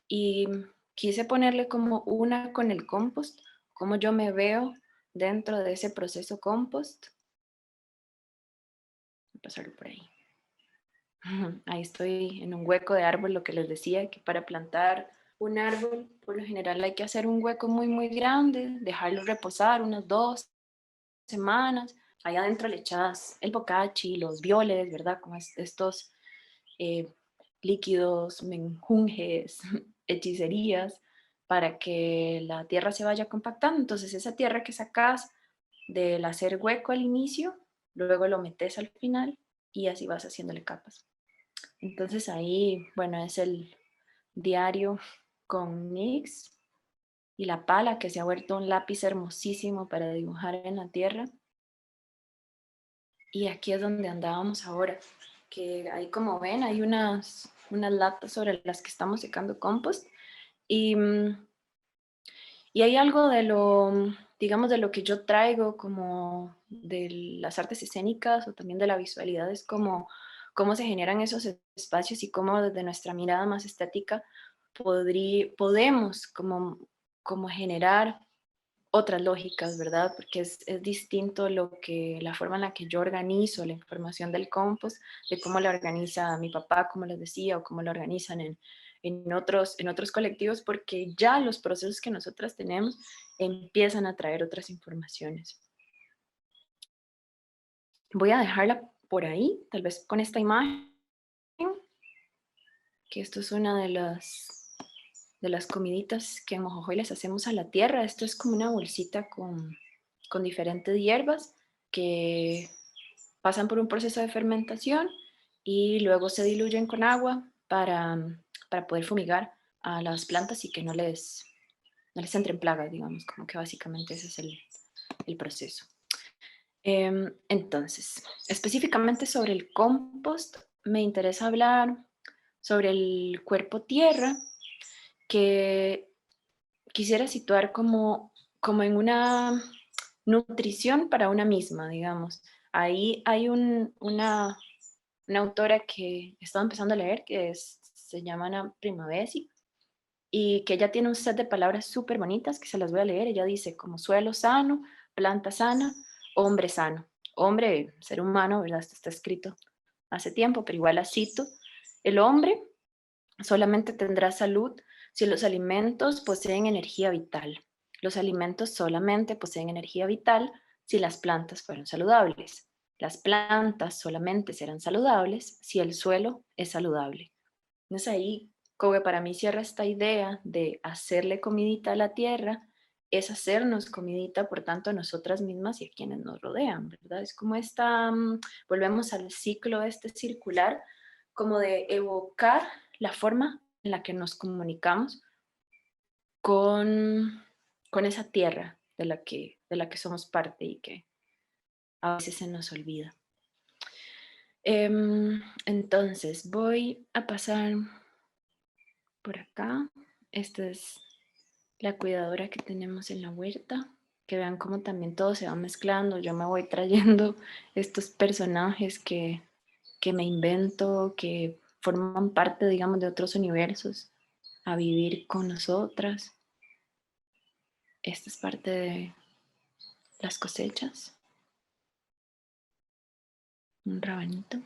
y quise ponerle como una con el compost, cómo yo me veo dentro de ese proceso compost. Voy a pasarlo por ahí. Ahí estoy en un hueco de árbol, lo que les decía, que para plantar un árbol, por lo general hay que hacer un hueco muy, muy grande, dejarlo reposar unas 2 semanas. Ahí adentro le echas el bocachi, los violes, ¿verdad? Como estos eh, líquidos, menjunjes, hechicerías, para que la tierra se vaya compactando. Entonces esa tierra que sacas del hacer hueco al inicio, luego lo metes al final y así vas haciéndole capas. Entonces ahí, bueno, es el diario con Nix y la pala, que se ha vuelto un lápiz hermosísimo para dibujar en la tierra. Y aquí es donde andábamos ahora, que ahí como ven hay unas latas sobre las que estamos secando compost y hay algo de digamos, de lo que yo traigo como de las artes escénicas o también de la visualidad, es como cómo se generan esos espacios y cómo desde nuestra mirada más estética podemos como generar otras lógicas, ¿verdad? Porque es distinto la forma en la que yo organizo la información del compost, de cómo la organiza mi papá, como les decía, o cómo la organizan en otros colectivos, porque ya los procesos que nosotras tenemos empiezan a traer otras informaciones. Voy a dejarla por ahí, tal vez con esta imagen, que esto es una de las comiditas que en Mojojoy les hacemos a la tierra. Esto es como una bolsita con diferentes hierbas que pasan por un proceso de fermentación y luego se diluyen con agua para poder fumigar a las plantas y que no les entren plagas, digamos, como que básicamente ese es el proceso. Entonces, específicamente sobre el compost, me interesa hablar sobre el cuerpo tierra, que quisiera situar como en una nutrición para una misma, digamos. Ahí hay una autora que estaba empezando a leer, que se llama Ana Primavesi, y que ella tiene un set de palabras súper bonitas que se las voy a leer. Ella dice como suelo sano, planta sana, hombre sano. Hombre, ser humano, ¿verdad? Esto está escrito hace tiempo, pero igual la cito. El hombre solamente tendrá salud si los alimentos poseen energía vital. Los alimentos solamente poseen energía vital si las plantas fueron saludables. Las plantas solamente serán saludables si el suelo es saludable. Entonces ahí, como que para mí cierra esta idea de hacerle comidita a la tierra, es hacernos comidita, por tanto, a nosotras mismas y a quienes nos rodean, ¿verdad? Es como volvemos al ciclo este circular, como de evocar la forma en la que nos comunicamos con esa tierra de la que somos parte y que a veces se nos olvida. Entonces voy a pasar por acá. Esta es la cuidadora que tenemos en la huerta. Que vean cómo también todo se va mezclando. Yo me voy trayendo estos personajes que me invento, que forman parte, digamos, de otros universos, a vivir con nosotras. Esta es parte de las cosechas. Un rabanito.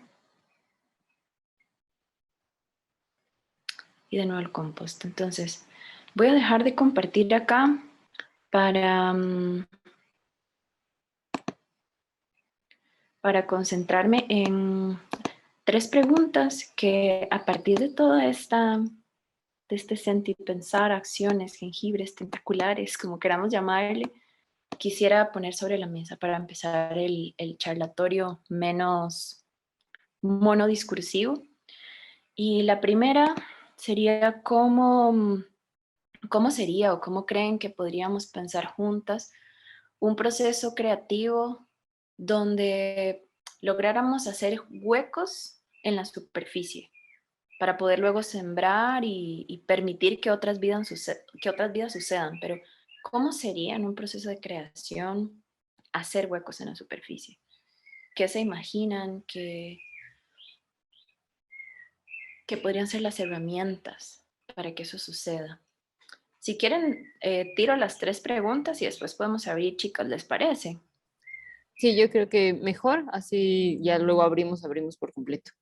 Y de nuevo el compost. Entonces, voy a dejar de compartir acá para concentrarme en 3 preguntas que a partir de toda de este sentir, pensar, acciones, jengibres, tentaculares, como queramos llamarle, quisiera poner sobre la mesa para empezar el charlatorio menos monodiscursivo. Y la primera sería cómo sería o cómo creen que podríamos pensar juntas un proceso creativo donde lográramos hacer huecos en la superficie para poder luego sembrar y permitir que otras vidas sucedan. Pero, ¿cómo sería en un proceso de creación hacer huecos en la superficie? ¿Qué se imaginan que podrían ser las herramientas para que eso suceda? Si quieren, tiro las 3 preguntas y después podemos abrir, chicas, ¿les parece? Sí, yo creo que mejor, así ya luego abrimos por completo.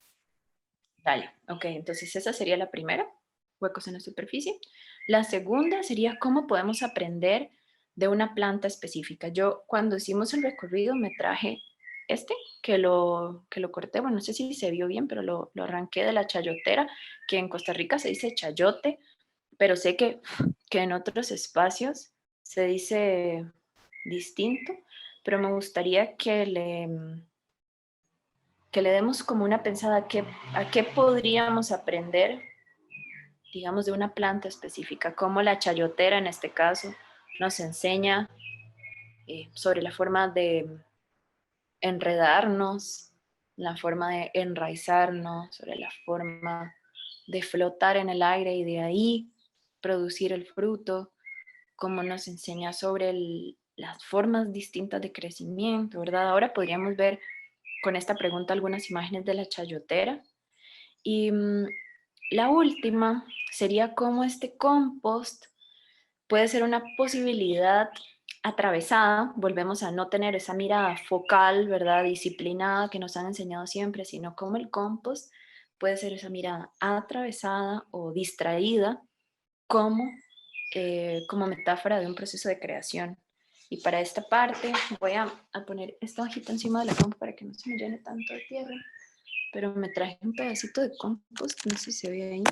Dale, ok, entonces esa sería la primera, huecos en la superficie. La segunda sería cómo podemos aprender de una planta específica. Yo cuando hicimos el recorrido me traje que lo corté, bueno, no sé si se vio bien, pero lo arranqué de la chayotera, que en Costa Rica se dice chayote, pero sé que en otros espacios se dice distinto, pero me gustaría que le demos como una pensada a qué podríamos aprender, digamos, de una planta específica, como la chayotera en este caso nos enseña sobre la forma de enredarnos, la forma de enraizarnos, sobre la forma de flotar en el aire y de ahí producir el fruto, como nos enseña sobre las formas distintas de crecimiento, ¿verdad? Ahora podríamos ver con esta pregunta algunas imágenes de la chayotera. Y la última sería cómo este compost puede ser una posibilidad atravesada, volvemos a no tener esa mirada focal, ¿verdad? Disciplinada que nos han enseñado siempre, sino cómo el compost puede ser esa mirada atravesada o distraída como metáfora de un proceso de creación. Y para esta parte voy a poner esta hojita encima de la compu para que no se me llene tanto de tierra, pero me traje un pedacito de compost, no sé si se ve ahí,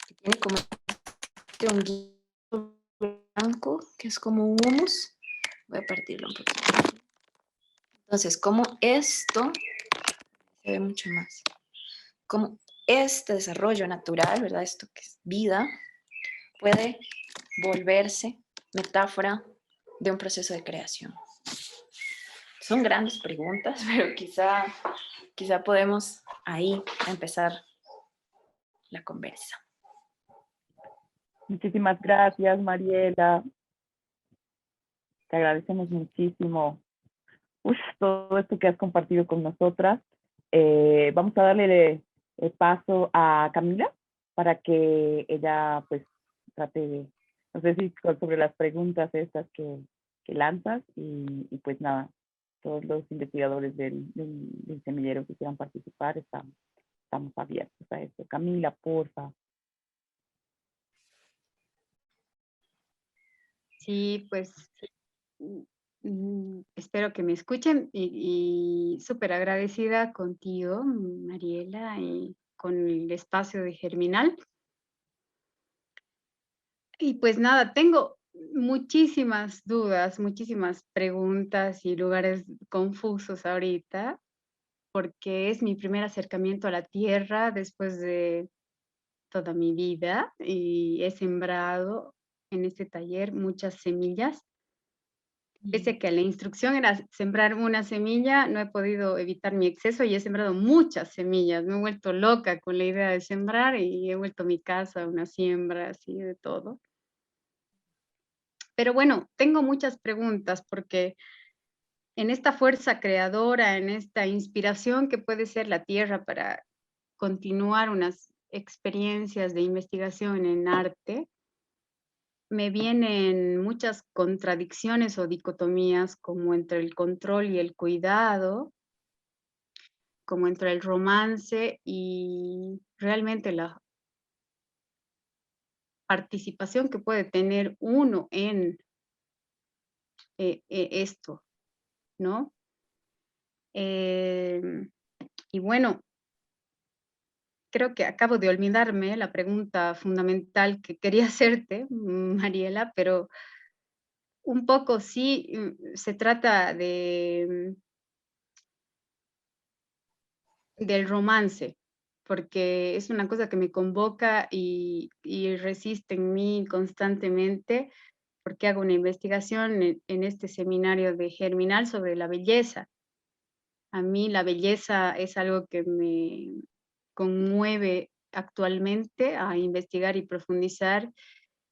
que tiene como este honguito blanco, que es como un humus. Voy a partirlo un poquito. Entonces, como esto, se ve mucho más, como este desarrollo natural, ¿verdad? Esto que es vida, puede volverse metáfora de un proceso de creación. Son grandes preguntas, pero quizá podemos ahí empezar la conversa. Muchísimas gracias, Mariela. Te agradecemos muchísimo todo esto que has compartido con nosotras. Vamos a darle paso a Camila para que ella pues trate de, no sé si sobre las preguntas estas que lanzas y pues nada, todos los investigadores del semillero que quieran participar estamos abiertos a esto. Camila, porfa. Sí, pues espero que me escuchen y súper agradecida contigo, Mariela, y con el espacio de Germinal. Y pues nada, tengo muchísimas dudas, muchísimas preguntas y lugares confusos ahorita, porque es mi primer acercamiento a la tierra después de toda mi vida y he sembrado en este taller muchas semillas. Pese a que la instrucción era sembrar una semilla, no he podido evitar mi exceso y he sembrado muchas semillas. Me he vuelto loca con la idea de sembrar y he vuelto mi casa una siembra, así de todo. Pero bueno, tengo muchas preguntas porque en esta fuerza creadora, en esta inspiración que puede ser la tierra para continuar unas experiencias de investigación en arte, me vienen muchas contradicciones o dicotomías, como entre el control y el cuidado, como entre el romance y realmente la participación que puede tener uno en esto, ¿no? Y bueno, creo que acabo de olvidarme la pregunta fundamental que quería hacerte, Mariela, pero un poco sí, se trata del romance, porque es una cosa que me convoca y resiste en mí constantemente, porque hago una investigación en este seminario de Germinal sobre la belleza. A mí la belleza es algo que me conmueve actualmente a investigar y profundizar,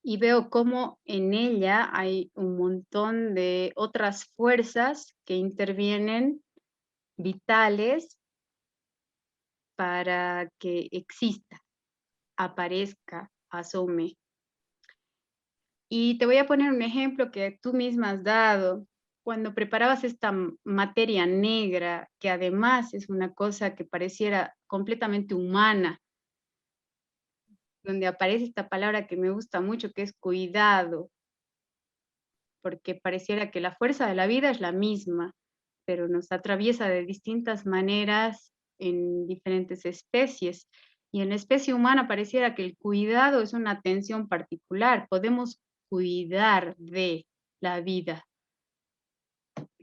y veo cómo en ella hay un montón de otras fuerzas que intervienen, vitales, para que exista, aparezca, asome. Y te voy a poner un ejemplo que tú misma has dado. Cuando preparabas esta materia negra, que además es una cosa que pareciera completamente humana, donde aparece esta palabra que me gusta mucho, que es cuidado, porque pareciera que la fuerza de la vida es la misma, pero nos atraviesa de distintas maneras en diferentes especies. Y en la especie humana pareciera que el cuidado es una atención particular. Podemos cuidar de la vida.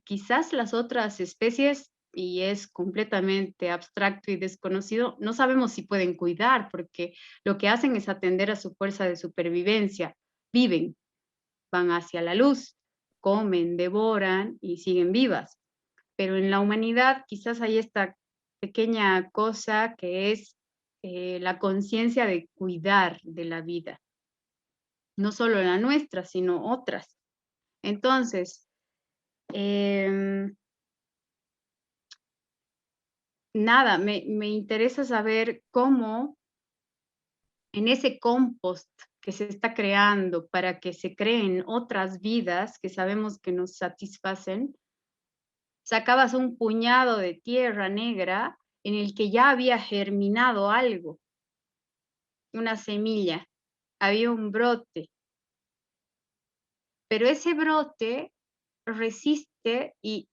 Quizás las otras especies, y es completamente abstracto y desconocido, no sabemos si pueden cuidar, porque lo que hacen es atender a su fuerza de supervivencia. Viven, van hacia la luz, comen, devoran y siguen vivas. Pero en la humanidad quizás hay esta pequeña cosa que es la conciencia de cuidar de la vida, no solo la nuestra, sino otras. Entonces, nada, me interesa saber cómo en ese compost que se está creando para que se creen otras vidas que sabemos que nos satisfacen, sacabas un puñado de tierra negra en el que ya había germinado algo, una semilla, había un brote, pero ese brote resiste y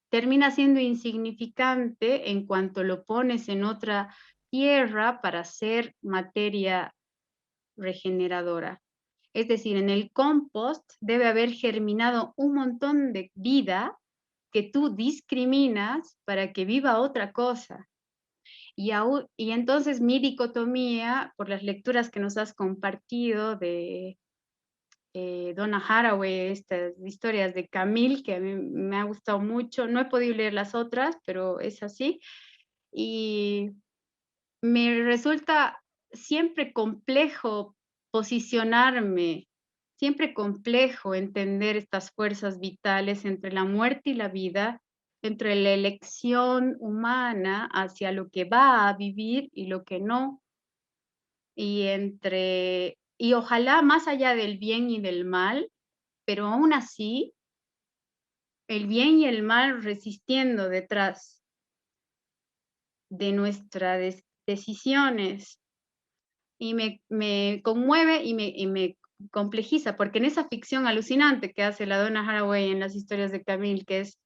termina siendo insignificante en cuanto lo pones en otra tierra para hacer materia regeneradora. Es decir, en el compost debe haber germinado un montón de vida que tú discriminas para que viva otra cosa. Y entonces mi dicotomía, por las lecturas que nos has compartido de Donna Haraway, estas historias de Camille, que a mí me ha gustado mucho, no he podido leer las otras, pero es así, y me resulta siempre complejo posicionarme, siempre complejo entender estas fuerzas vitales entre la muerte y la vida, entre la elección humana hacia lo que va a vivir y lo que no, y ojalá más allá del bien y del mal, pero aún así, el bien y el mal resistiendo detrás de nuestras decisiones. Y me conmueve y me complejiza, porque en esa ficción alucinante que hace la Donna Haraway en las historias de Camille, que es,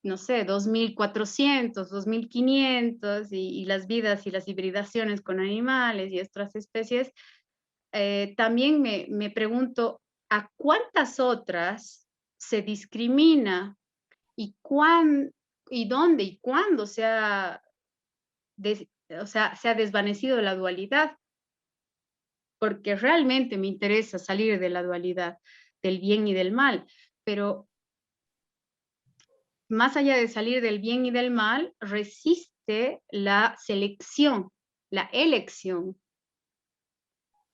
no sé, 2400, 2500, y las vidas y las hibridaciones con animales y otras especies, también me pregunto, ¿a cuántas otras se discrimina y y dónde y cuándo o sea, se ha desvanecido la dualidad? Porque realmente me interesa salir de la dualidad del bien y del mal, pero más allá de salir del bien y del mal, resiste la selección, la elección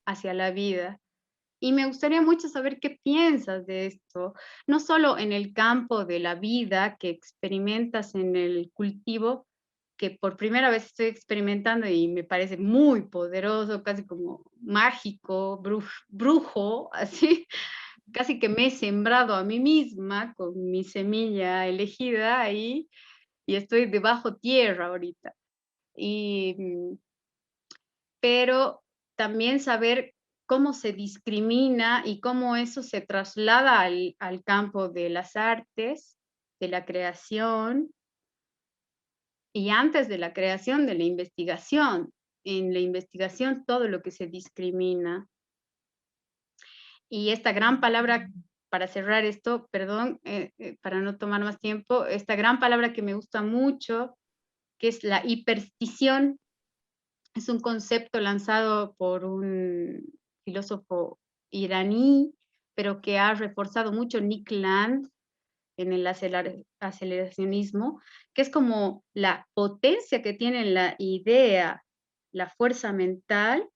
hacia la vida. Y me gustaría mucho saber qué piensas de esto, no solo en el campo de la vida que experimentas en el cultivo, que por primera vez estoy experimentando y me parece muy poderoso, casi como mágico, brujo, así, casi que me he sembrado a mí misma con mi semilla elegida ahí y estoy debajo tierra ahorita. Pero también saber cómo se discrimina y cómo eso se traslada al campo de las artes, de la creación, y antes de la creación, de la investigación. En la investigación todo lo que se discrimina. Y esta gran palabra, para cerrar esto, perdón, para no tomar más tiempo, esta gran palabra que me gusta mucho, que es la hiperstición, es un concepto lanzado por un filósofo iraní, pero que ha reforzado mucho Nick Land en el aceleracionismo, que es como la potencia que tiene la idea, la fuerza mental,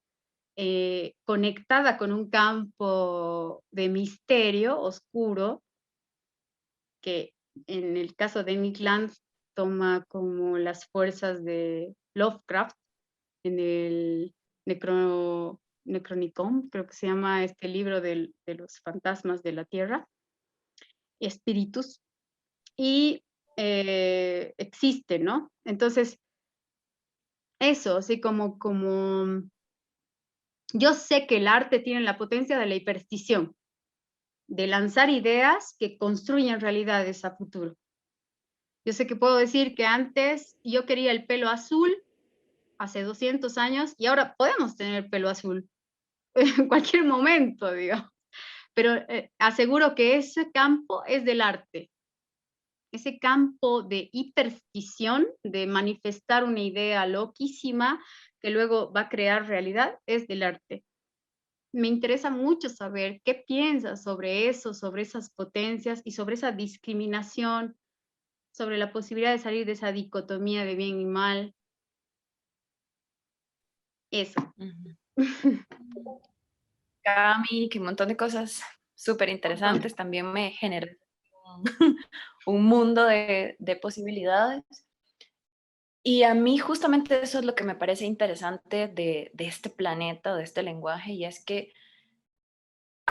conectada con un campo de misterio oscuro, que en el caso de Nick Land toma como las fuerzas de Lovecraft en el Necronicon, creo que se llama este libro de los fantasmas de la Tierra, espíritus, y existe, ¿no? Entonces, eso, así como yo sé que el arte tiene la potencia de la hiperstición, de lanzar ideas que construyen realidades a futuro. Yo sé que puedo decir que antes yo quería el pelo azul, hace 200 años, y ahora podemos tener pelo azul en cualquier momento, digamos. Pero aseguro que ese campo es del arte. Ese campo de hiperstición, de manifestar una idea loquísima que luego va a crear realidad, es del arte. Me interesa mucho saber qué piensas sobre eso, sobre esas potencias y sobre esa discriminación, sobre la posibilidad de salir de esa dicotomía de bien y mal. Eso. Cami, que un montón de cosas súper interesantes, también me generó un mundo de posibilidades. Y a mí justamente eso es lo que me parece interesante de este planeta, de este lenguaje, y es que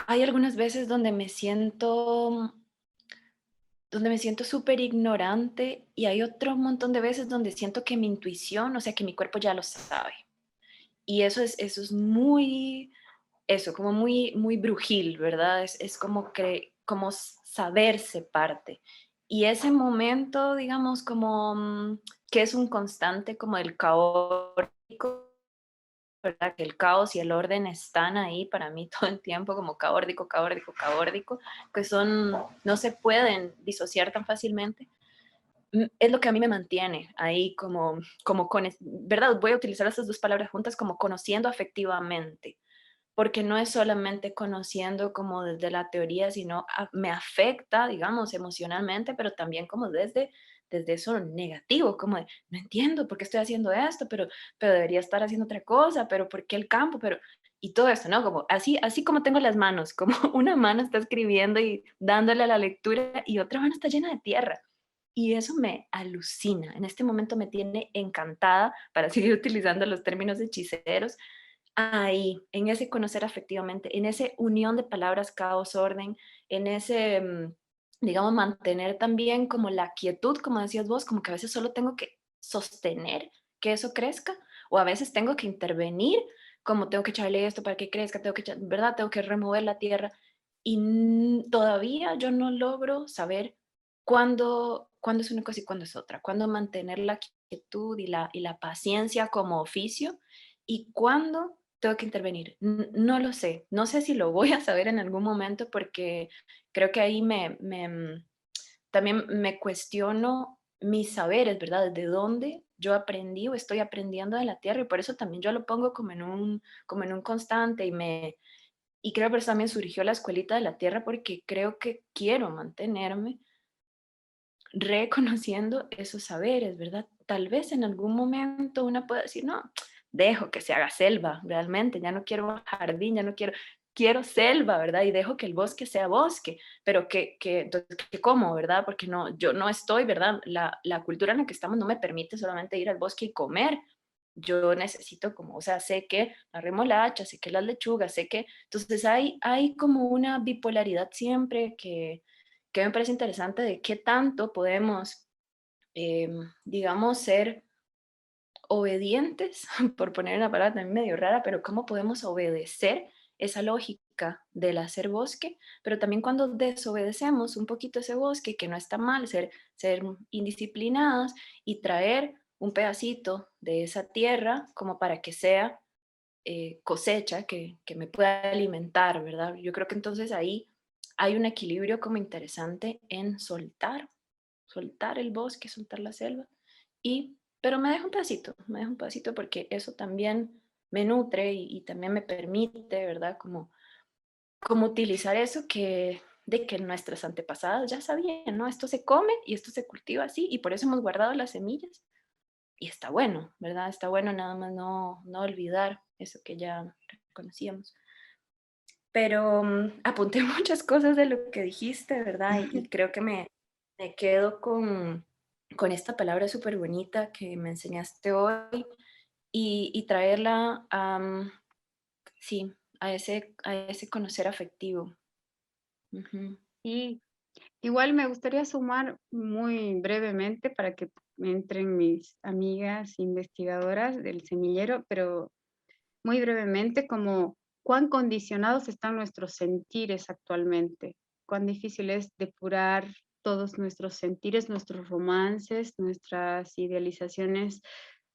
hay algunas veces donde me siento súper ignorante y hay otro montón de veces donde siento que mi intuición, o sea, que mi cuerpo ya lo sabe. Y eso es muy, eso, como muy, muy brujil, ¿verdad? Es como, como saberse parte. Y ese momento, digamos, como que es un constante como el caótico, ¿verdad? Que el caos y el orden están ahí para mí todo el tiempo como caórdico, caórdico, caórdico, que son, no se pueden disociar tan fácilmente. Es lo que a mí me mantiene ahí como ¿verdad? Voy a utilizar esas dos palabras juntas como conociendo afectivamente, porque no es solamente conociendo como desde la teoría, sino me afecta, digamos, emocionalmente, pero también como desde eso negativo, como de, no entiendo por qué estoy haciendo esto, pero debería estar haciendo otra cosa, pero ¿por qué el campo? Pero, y todo esto, ¿no? Como así como tengo las manos, como una mano está escribiendo y dándole a la lectura y otra mano está llena de tierra. Y eso me alucina. En este momento me tiene encantada, para seguir utilizando los términos hechiceros, ahí, en ese conocer afectivamente, en ese unión de palabras, caos, orden, en ese, digamos, mantener también como la quietud, como decías vos, como que a veces solo tengo que sostener que eso crezca, o a veces tengo que intervenir, como tengo que echarle esto para que crezca, ¿verdad? Tengo que remover la tierra, y todavía yo no logro saber cuándo es una cosa y cuándo es otra, cuándo mantener la quietud y la paciencia como oficio, y cuándo tengo que intervenir. No lo sé. No sé si lo voy a saber en algún momento porque creo que ahí también me cuestiono mis saberes, ¿verdad? ¿Desde dónde yo aprendí o estoy aprendiendo de la tierra? Y por eso también yo lo pongo como en un constante y creo que por eso también surgió la escuelita de la tierra porque creo que quiero mantenerme reconociendo esos saberes, ¿verdad? Tal vez en algún momento una pueda decir, no, dejo que se haga selva, realmente, ya no quiero un jardín, ya no quiero, quiero selva, ¿verdad? Y dejo que el bosque sea bosque, pero entonces, ¿qué como, verdad? Porque no, yo no estoy, ¿verdad? La cultura en la que estamos no me permite solamente ir al bosque y comer. Yo necesito como, o sea, sé que la remolacha, sé que las lechugas, sé que, entonces hay como una bipolaridad siempre que me parece interesante de qué tanto podemos, digamos, ser obedientes, por poner una palabra también medio rara, pero cómo podemos obedecer esa lógica del hacer bosque, pero también cuando desobedecemos un poquito ese bosque, que no está mal ser indisciplinadas y traer un pedacito de esa tierra como para que sea cosecha, que me pueda alimentar, ¿verdad? Yo creo que entonces ahí hay un equilibrio como interesante en soltar el bosque, soltar la selva, pero me dejo un pedacito porque eso también me nutre y también me permite, ¿verdad? Como utilizar eso de que nuestras antepasadas ya sabían, ¿no? Esto se come y esto se cultiva así y por eso hemos guardado las semillas y está bueno, ¿verdad? Está bueno nada más no olvidar eso que ya conocíamos. Pero apunté muchas cosas de lo que dijiste, ¿verdad? Y creo que me quedo con esta palabra súper bonita que me enseñaste hoy y traerla sí, a ese conocer afectivo. Ujú. Y igual me gustaría sumar muy brevemente para que entren mis amigas investigadoras del semillero, pero muy brevemente como cuán condicionados están nuestros sentires actualmente, cuán difícil es depurar todos nuestros sentires, nuestros romances, nuestras idealizaciones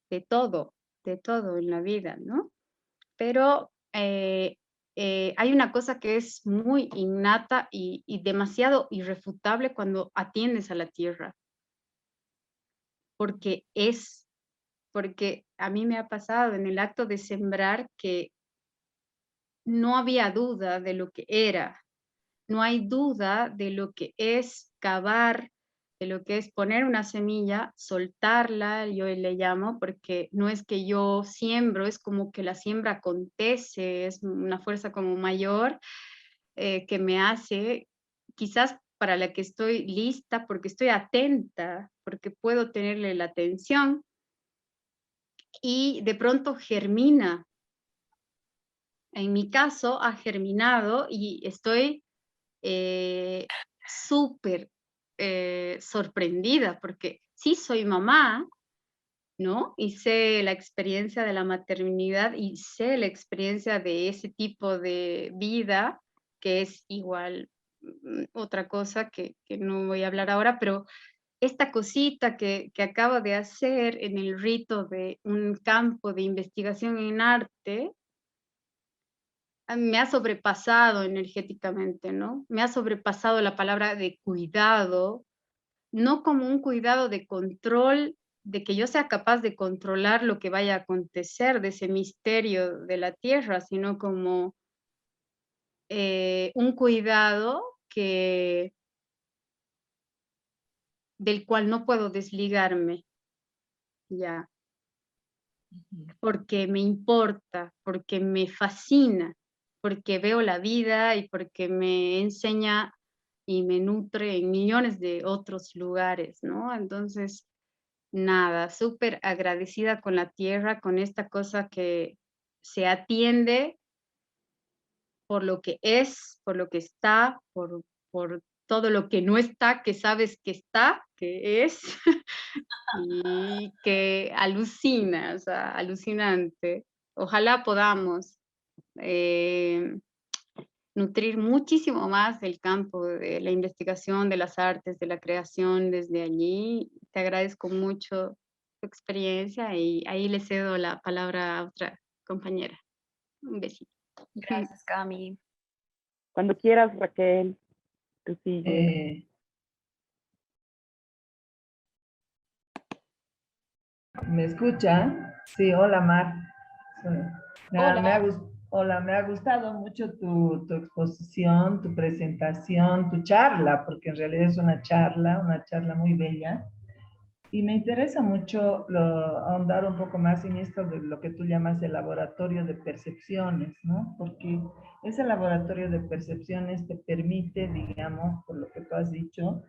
de todo en la vida, ¿no? Pero hay una cosa que es muy innata y demasiado irrefutable cuando atiendes a la tierra, porque porque a mí me ha pasado en el acto de sembrar que no había duda de lo que era, no hay duda de lo que es cavar, de lo que es poner una semilla, soltarla, yo le llamo, porque no es que yo siembro, es como que la siembra acontece, es una fuerza como mayor que me hace, quizás para la que estoy lista, porque estoy atenta, porque puedo tenerle la atención y de pronto germina. En mi caso ha germinado y estoy súper sorprendida porque sí soy mamá, ¿no? Y sé la experiencia de la maternidad y sé la experiencia de ese tipo de vida, que es igual otra cosa que no voy a hablar ahora, pero esta cosita que acabo de hacer en el rito de un campo de investigación en arte, me ha sobrepasado energéticamente, ¿no? Me ha sobrepasado la palabra de cuidado, no como un cuidado de control, de que yo sea capaz de controlar lo que vaya a acontecer de ese misterio de la tierra, sino como un cuidado del cual no puedo desligarme, ya, porque me importa, porque me fascina, porque veo la vida y porque me enseña y me nutre en millones de otros lugares, ¿no? Entonces, nada, súper agradecida con la tierra, con esta cosa que se atiende por lo que es, por lo que está, por todo lo que no está, que sabes que está, que es, y que alucina, o sea, alucinante. Ojalá podamos eh, nutrir muchísimo más el campo de la investigación, de las artes, de la creación desde allí. Te agradezco mucho tu experiencia y ahí le cedo la palabra a otra compañera. Un besito. Gracias, Cami. Cuando quieras, Raquel, tú sigues. ¿Me escuchan? Sí, hola Mar. Hola. Hola, me ha gustado mucho tu exposición, tu presentación, tu charla, porque en realidad es una charla muy bella. Y me interesa mucho ahondar un poco más en esto de lo que tú llamas el laboratorio de percepciones, ¿no? Porque ese laboratorio de percepciones te permite, digamos, por lo que tú has dicho,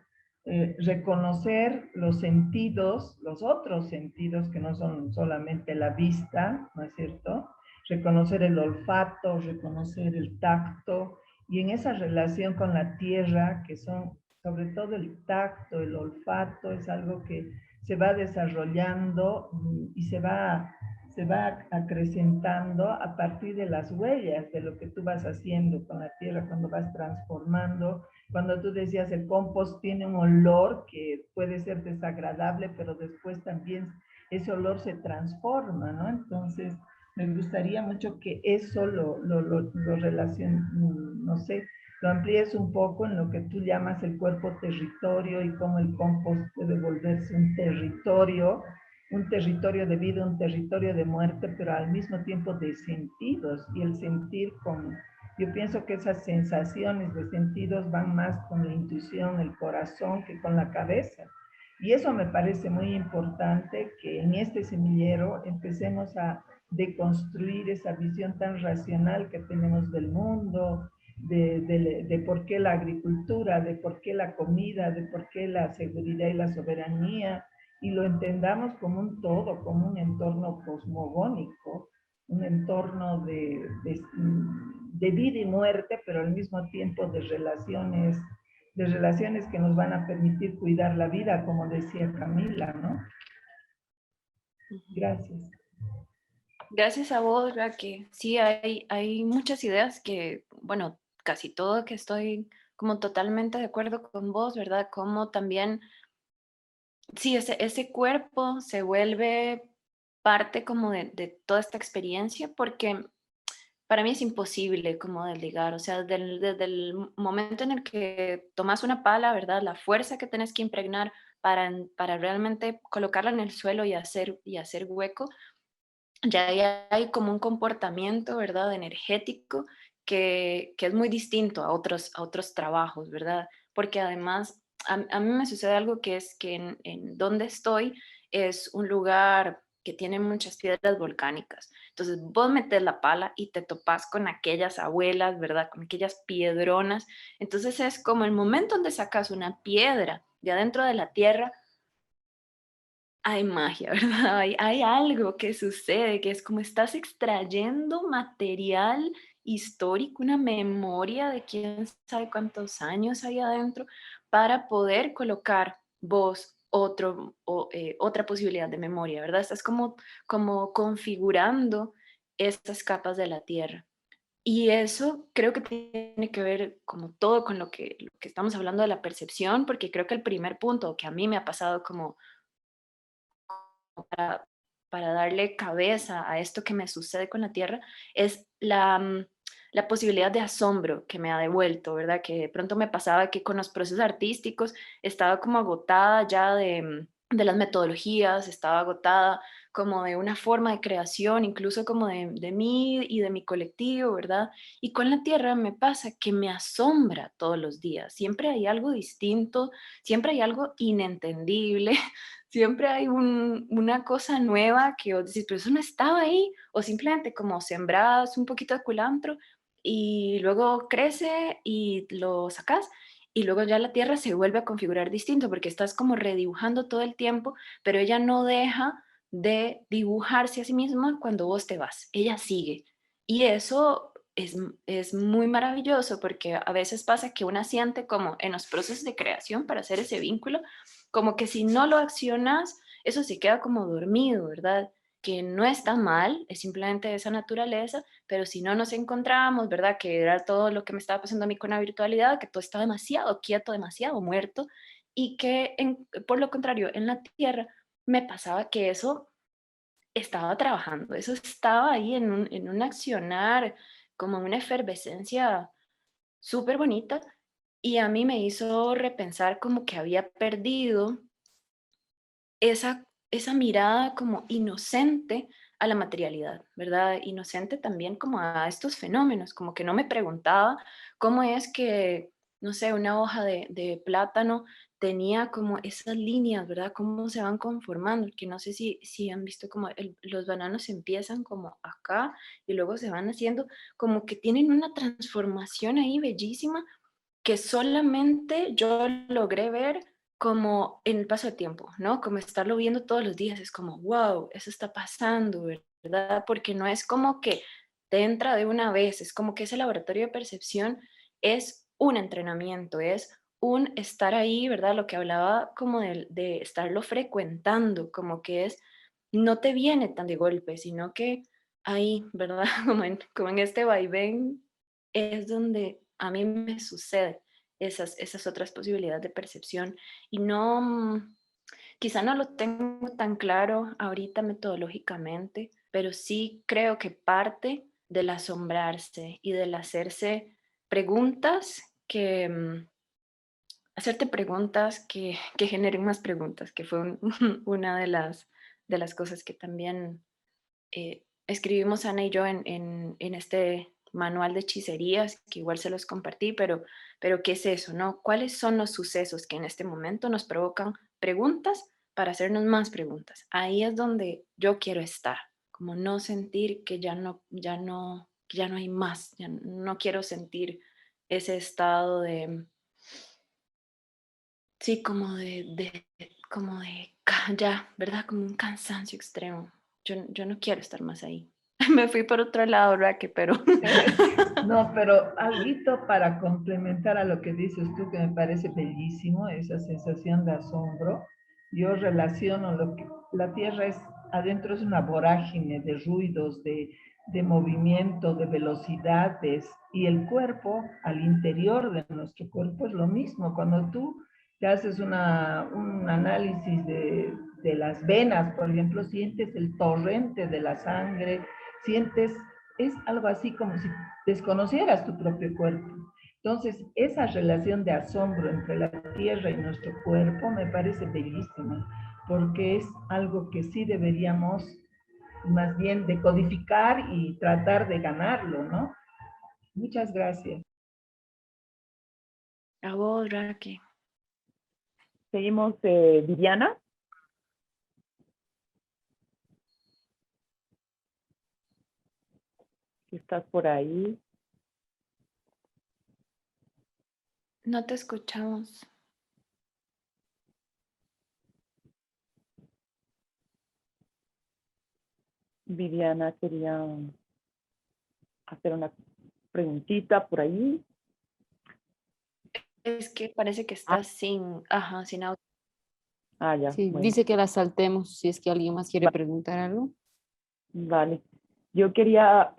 reconocer los sentidos, los otros sentidos que no son solamente la vista, ¿no es cierto? Reconocer el olfato, reconocer el tacto, y en esa relación con la tierra, que son sobre todo el tacto, el olfato, es algo que se va desarrollando y se va acrecentando a partir de las huellas de lo que tú vas haciendo con la tierra, cuando vas transformando. Cuando tú decías el compost tiene un olor que puede ser desagradable, pero después también ese olor se transforma, ¿no? Entonces, me gustaría mucho que eso lo no sé, lo amplíes un poco en lo que tú llamas el cuerpo territorio y cómo el compost puede volverse un territorio de vida, un territorio de muerte, pero al mismo tiempo de sentidos, y el sentir con, yo pienso que esas sensaciones de sentidos van más con la intuición, el corazón, que con la cabeza. Y eso me parece muy importante, que en este semillero empecemos a deconstruir esa visión tan racional que tenemos del mundo, de por qué la agricultura, de por qué la comida, de por qué la seguridad y la soberanía, y lo entendamos como un todo, como un entorno cosmogónico, un entorno de vida y muerte, pero al mismo tiempo de relaciones que nos van a permitir cuidar la vida, como decía Camila, ¿no? Gracias. Gracias a vos, que sí hay muchas ideas que, bueno, casi todo que estoy como totalmente de acuerdo con vos, ¿verdad? Como también, sí, ese cuerpo se vuelve parte como de toda esta experiencia, porque para mí es imposible como desligar, o sea, desde el momento en el que tomas una pala, ¿verdad? La fuerza que tenés que impregnar para realmente colocarla en el suelo y hacer hueco, ya hay como un comportamiento, ¿verdad? Energético que es muy distinto a otros trabajos, ¿verdad? Porque además a mí me sucede algo que es que en donde estoy es un lugar que tiene muchas piedras volcánicas. Entonces vos metes la pala y te topas con aquellas abuelas, ¿verdad? Con aquellas piedronas. Entonces es como el momento donde sacas una piedra de adentro de la tierra, hay magia, ¿verdad? Hay algo que sucede, que es como estás extrayendo material histórico, una memoria de quién sabe cuántos años hay adentro, para poder colocar vos otra posibilidad de memoria, ¿verdad? Estás como configurando estas capas de la tierra. Y eso creo que tiene que ver como todo con lo que estamos hablando de la percepción, porque creo que el primer punto que a mí me ha pasado como para, para darle cabeza a esto que me sucede con la tierra, es la posibilidad de asombro que me ha devuelto, ¿verdad? Que de pronto me pasaba que con los procesos artísticos estaba como agotada ya de las metodologías, estaba agotada como de una forma de creación, incluso como de mí y de mi colectivo, ¿verdad? Y con la tierra me pasa que me asombra todos los días, siempre hay algo distinto, siempre hay algo inentendible, siempre hay una cosa nueva que vos decís, pero eso no estaba ahí, o simplemente como sembras un poquito de culantro y luego crece y lo sacas y luego ya la tierra se vuelve a configurar distinto porque estás como redibujando todo el tiempo, pero ella no deja de dibujarse a sí misma cuando vos te vas, ella sigue. Y eso es muy maravilloso porque a veces pasa que una siente como en los procesos de creación para hacer ese vínculo, como que si no lo accionas, eso se queda como dormido, ¿verdad? Que no está mal, es simplemente esa naturaleza, pero si no nos encontramos, ¿verdad? Que era todo lo que me estaba pasando a mí con la virtualidad, que todo estaba demasiado quieto, demasiado muerto, y que por lo contrario, en la Tierra me pasaba que eso estaba trabajando, eso estaba ahí en un accionar, como una efervescencia súper bonita, y a mí me hizo repensar como que había perdido esa mirada como inocente a la materialidad, ¿verdad? Inocente también como a estos fenómenos, como que no me preguntaba cómo es que, no sé, una hoja de plátano tenía como esas líneas, ¿verdad? Cómo se van conformando, que no sé si han visto como los bananos empiezan como acá y luego se van haciendo, como que tienen una transformación ahí bellísima que solamente yo logré ver como en el paso del tiempo, ¿no? Como estarlo viendo todos los días, es como, wow, eso está pasando, ¿verdad? Porque no es como que te entra de una vez, es como que ese laboratorio de percepción es un entrenamiento, es un estar ahí, ¿verdad? Lo que hablaba como de estarlo frecuentando, como que es, no te viene tan de golpe, sino que ahí, ¿verdad? Como en este vaivén es donde a mí me sucede esas otras posibilidades de percepción y no, quizá no lo tengo tan claro ahorita metodológicamente, pero sí creo que parte del asombrarse y del hacerse preguntas que, hacerte preguntas que generen más preguntas, que fue una de las cosas que también escribimos Ana y yo en este manual de hechicerías, que igual se los compartí, pero ¿qué es eso, no? ¿Cuáles son los sucesos que en este momento nos provocan preguntas para hacernos más preguntas? Ahí es donde yo quiero estar, como no sentir que que ya no hay más, ya no quiero sentir ese estado de, sí, como de, ya, ¿verdad? Como un cansancio extremo. Yo no quiero estar más ahí. Me fui por otro lado, Raque, pero... No, pero algo para complementar a lo que dices tú, que me parece bellísimo, esa sensación de asombro. Yo relaciono lo que la Tierra es, adentro es una vorágine de ruidos, de movimiento, de velocidades, y el cuerpo, al interior de nuestro cuerpo, es lo mismo. Cuando tú te haces un análisis de las venas, por ejemplo, sientes el torrente de la sangre, sientes, es algo así como si desconocieras tu propio cuerpo. Entonces, esa relación de asombro entre la tierra y nuestro cuerpo me parece bellísima, porque es algo que sí deberíamos más bien decodificar y tratar de ganarlo, ¿no? Muchas gracias. A vos, Raque. Seguimos, Viviana. Si estás por ahí. No te escuchamos. Viviana quería hacer una preguntita por ahí. Es que parece que estás sin audio. Ah, ya. Sí, Bueno. dice que la saltemos si es que alguien más quiere preguntar algo. Vale. Yo quería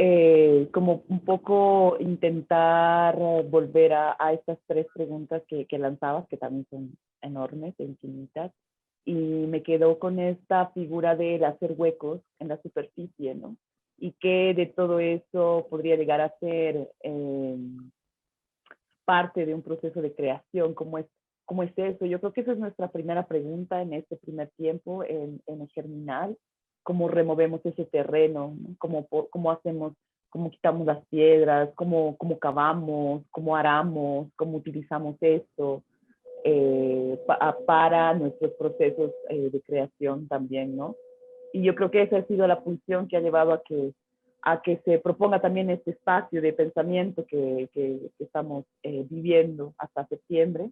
como un poco intentar volver a estas tres preguntas que lanzabas, que también son enormes e infinitas, y me quedo con esta figura de hacer huecos en la superficie, ¿no? Y que de todo eso podría llegar a ser parte de un proceso de creación, ¿cómo es eso? Yo creo que esa es nuestra primera pregunta en este primer tiempo en el Germinal, cómo removemos ese terreno, ¿no? Cómo hacemos, cómo quitamos las piedras, cómo cavamos, cómo aramos, cómo utilizamos esto para nuestros procesos de creación también, ¿no? Y yo creo que esa ha sido la pulsión que ha llevado a que se proponga también este espacio de pensamiento que estamos viviendo hasta septiembre,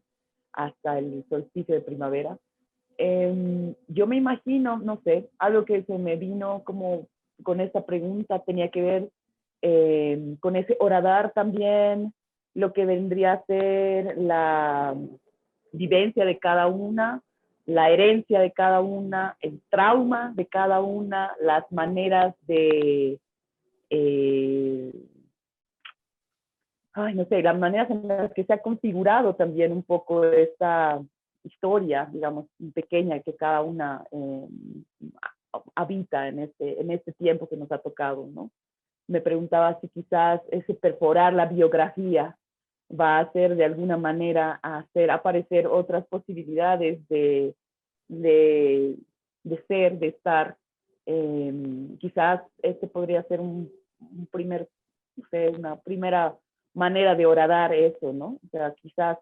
hasta el solsticio de primavera. Yo me imagino, no sé, algo que se me vino como con esta pregunta tenía que ver con ese horadar también, lo que vendría a ser la vivencia de cada una, la herencia de cada una, el trauma de cada una, las maneras de, no sé, las maneras en las que se ha configurado también un poco esta historia, digamos, pequeña que cada una habita en este tiempo que nos ha tocado, ¿no? Me preguntaba si quizás ese perforar la biografía va a hacer de alguna manera a hacer aparecer otras posibilidades de ser, de estar. Quizás este podría ser un primer, no sé, una primera manera de horadar eso, ¿no? O sea, quizás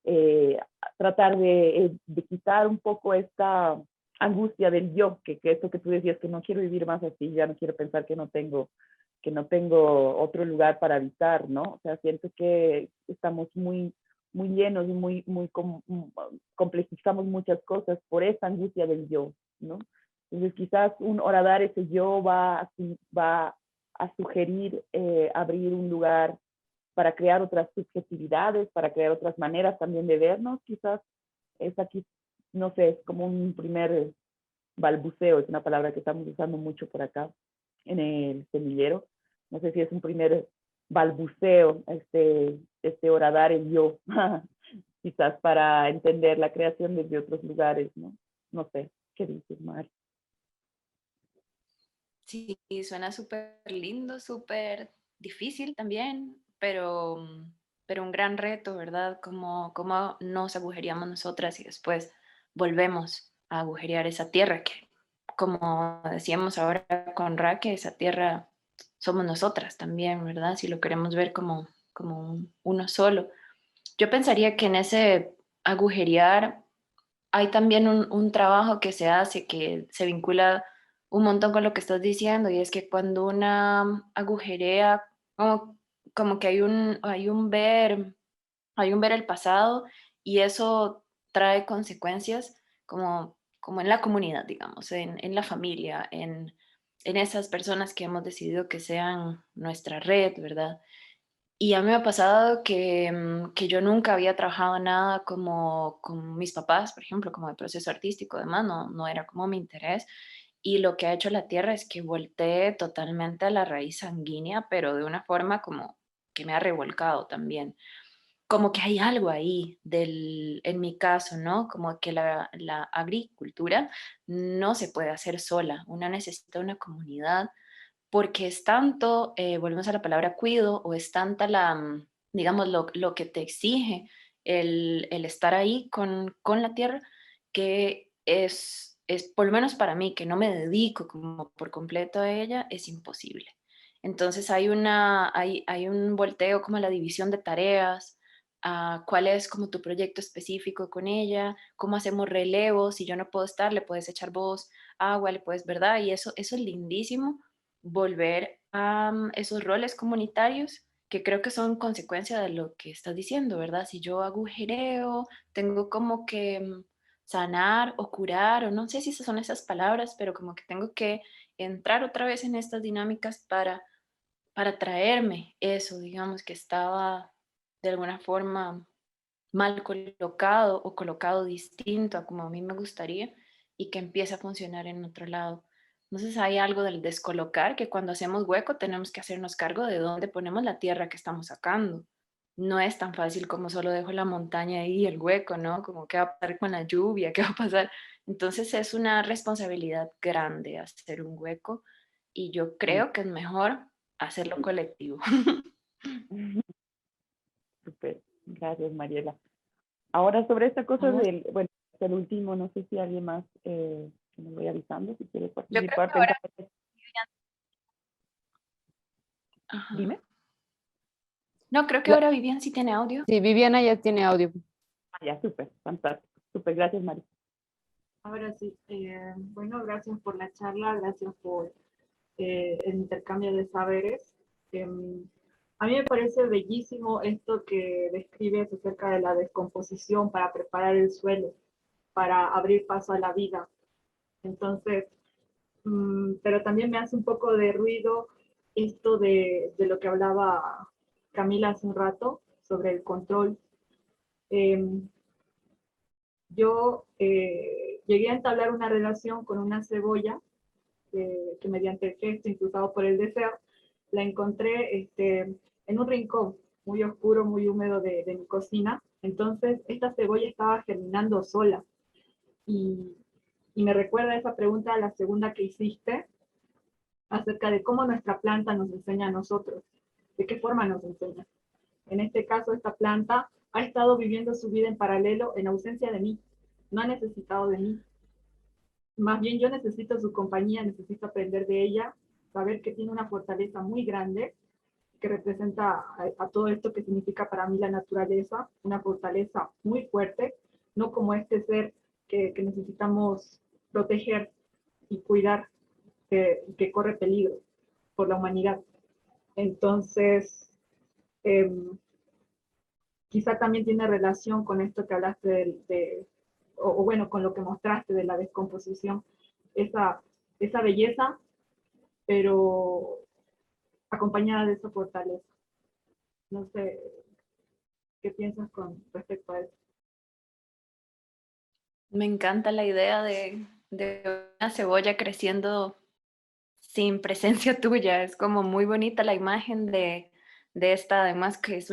eh, tratar de quitar un poco esta angustia del yo, que esto que tú decías, que no quiero vivir más así, ya no quiero pensar que no tengo otro lugar para habitar, ¿no? O sea, siento que estamos muy llenos y complejizamos muchas cosas por esta angustia del yo, ¿no? Entonces quizás un horadar, ese yo va a sugerir abrir un lugar para crear otras subjetividades, para crear otras maneras también de vernos, quizás es aquí, no sé, es como un primer balbuceo, es una palabra que estamos usando mucho por acá en el semillero. No sé si es un primer balbuceo, este horadar el yo, quizás para entender la creación desde otros lugares, ¿no? No sé, ¿qué dices, Mar? Sí, suena súper lindo, súper difícil también, pero un gran reto, ¿verdad? Cómo nos agujeríamos nosotras y después volvemos a agujerear esa tierra que, como decíamos ahora con Raque, esa tierra somos nosotras también, ¿verdad? Si lo queremos ver como uno solo. Yo pensaría que en ese agujerear hay también un trabajo que se hace que se vincula un montón con lo que estás diciendo, y es que cuando una agujerea, como que hay un ver el pasado, y eso trae consecuencias como en la comunidad, digamos, en la familia, en esas personas que hemos decidido que sean nuestra red, ¿verdad? Y a mí me ha pasado que yo nunca había trabajado nada como con mis papás, por ejemplo, como de proceso artístico, además, no era como mi interés. Y lo que ha hecho la tierra es que volteé totalmente a la raíz sanguínea, pero de una forma como que me ha revolcado también. Como que hay algo ahí en mi caso, ¿no? Como que la agricultura no se puede hacer sola, una necesita una comunidad, porque es tanto, volvemos a la palabra cuido, o es tanta digamos, lo que te exige el estar ahí con la tierra, que por lo menos para mí, que no me dedico como por completo a ella, es imposible. Entonces hay un volteo como a la división de tareas, a cuál es como tu proyecto específico con ella, cómo hacemos relevos, si yo no puedo estar, le puedes echar vos agua, le puedes, ¿verdad? Y eso es lindísimo, volver a esos roles comunitarios que creo que son consecuencia de lo que estás diciendo, ¿verdad? Si yo agujereo, tengo como que sanar o curar, o no sé si esas son esas palabras, pero como que tengo que entrar otra vez en estas dinámicas para traerme eso, digamos, que estaba de alguna forma mal colocado o colocado distinto a como a mí me gustaría, y que empiece a funcionar en otro lado. Entonces hay algo del descolocar, que cuando hacemos hueco tenemos que hacernos cargo de dónde ponemos la tierra que estamos sacando. No es tan fácil como solo dejo la montaña ahí, el hueco, ¿no? Como qué va a pasar con la lluvia, qué va a pasar. Entonces es una responsabilidad grande hacer un hueco, y yo creo que es mejor hacerlo colectivo. Súper, gracias, Mariela. Ahora sobre esta cosa Vamos. bueno, el último, no sé si alguien más que me voy avisando si quiere Yo creo que participar. ahora... Ajá. Dime. No, creo que ahora Vivian sí tiene audio. Sí, Viviana ya tiene audio. Ya, súper, fantástico. Súper, gracias, Mari. Ahora sí, bueno, gracias por la charla, gracias por el intercambio de saberes. A mí me parece bellísimo esto que describes acerca de la descomposición para preparar el suelo, para abrir paso a la vida. Entonces, pero también me hace un poco de ruido esto de lo que hablaba Camila hace un rato sobre el control. Yo llegué a entablar una relación con una cebolla que mediante el gesto impulsado por el deseo, la encontré en un rincón muy oscuro, muy húmedo de mi cocina. Entonces, esta cebolla estaba germinando sola. Y, y me recuerda esa pregunta, la segunda que hiciste, acerca de cómo nuestra planta nos enseña a nosotros, de qué forma nos enseña. En este caso, esta planta ha estado viviendo su vida en paralelo en ausencia de mí, no ha necesitado de mí. Más bien yo necesito su compañía, necesito aprender de ella, saber que tiene una fortaleza muy grande que representa a todo esto que significa para mí la naturaleza, una fortaleza muy fuerte, no como este ser que necesitamos proteger y cuidar, que corre peligro por la humanidad. Entonces, quizá también tiene relación con esto que hablaste o bueno, con lo que mostraste de la descomposición, esa belleza, pero acompañada de esa fortaleza. No sé, ¿qué piensas con respecto a eso? Me encanta la idea de una cebolla creciendo sin presencia tuya. Es como muy bonita la imagen de esta, además que es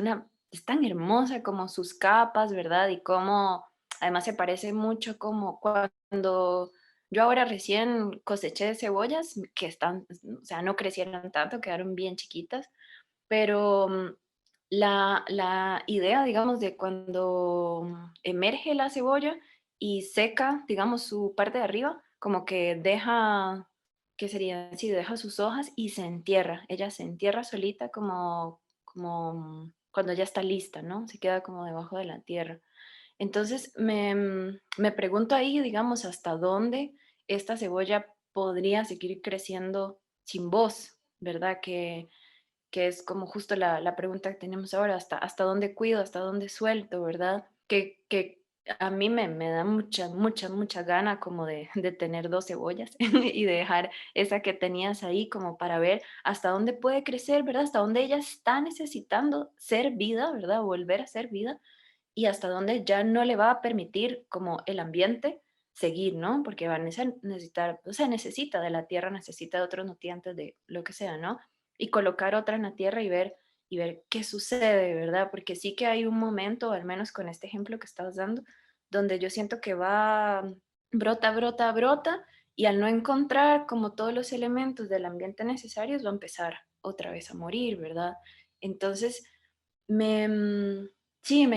tan hermosa como sus capas, ¿verdad? Y cómo además se parece mucho como cuando yo ahora recién coseché cebollas que están, o sea, no crecieron tanto, quedaron bien chiquitas, pero la idea, digamos, de cuando emerge la cebolla y seca, digamos, su parte de arriba, como que deja, ¿qué sería? Sí, deja sus hojas y se entierra. Ella se entierra solita como cuando ya está lista, ¿no? Se queda como debajo de la tierra. Entonces me pregunto ahí, digamos, hasta dónde esta cebolla podría seguir creciendo sin voz, ¿verdad? Que es como justo la pregunta que tenemos ahora, hasta dónde cuido, hasta dónde suelto, ¿verdad? Que a mí me da mucha gana como de tener dos cebollas y de dejar esa que tenías ahí como para ver hasta dónde puede crecer, ¿verdad? Hasta dónde ella está necesitando ser vida, ¿verdad? Volver a ser vida y hasta dónde ya no le va a permitir como el ambiente seguir, ¿no? Porque va a necesitar, o sea, necesita de la tierra, necesita de otros nutrientes, de lo que sea, ¿no? Y colocar otra en la tierra y ver qué sucede, ¿verdad? Porque sí que hay un momento, al menos con este ejemplo que estabas dando, donde yo siento que va, brota, y al no encontrar como todos los elementos del ambiente necesarios, va a empezar otra vez a morir, ¿verdad? Entonces, sí,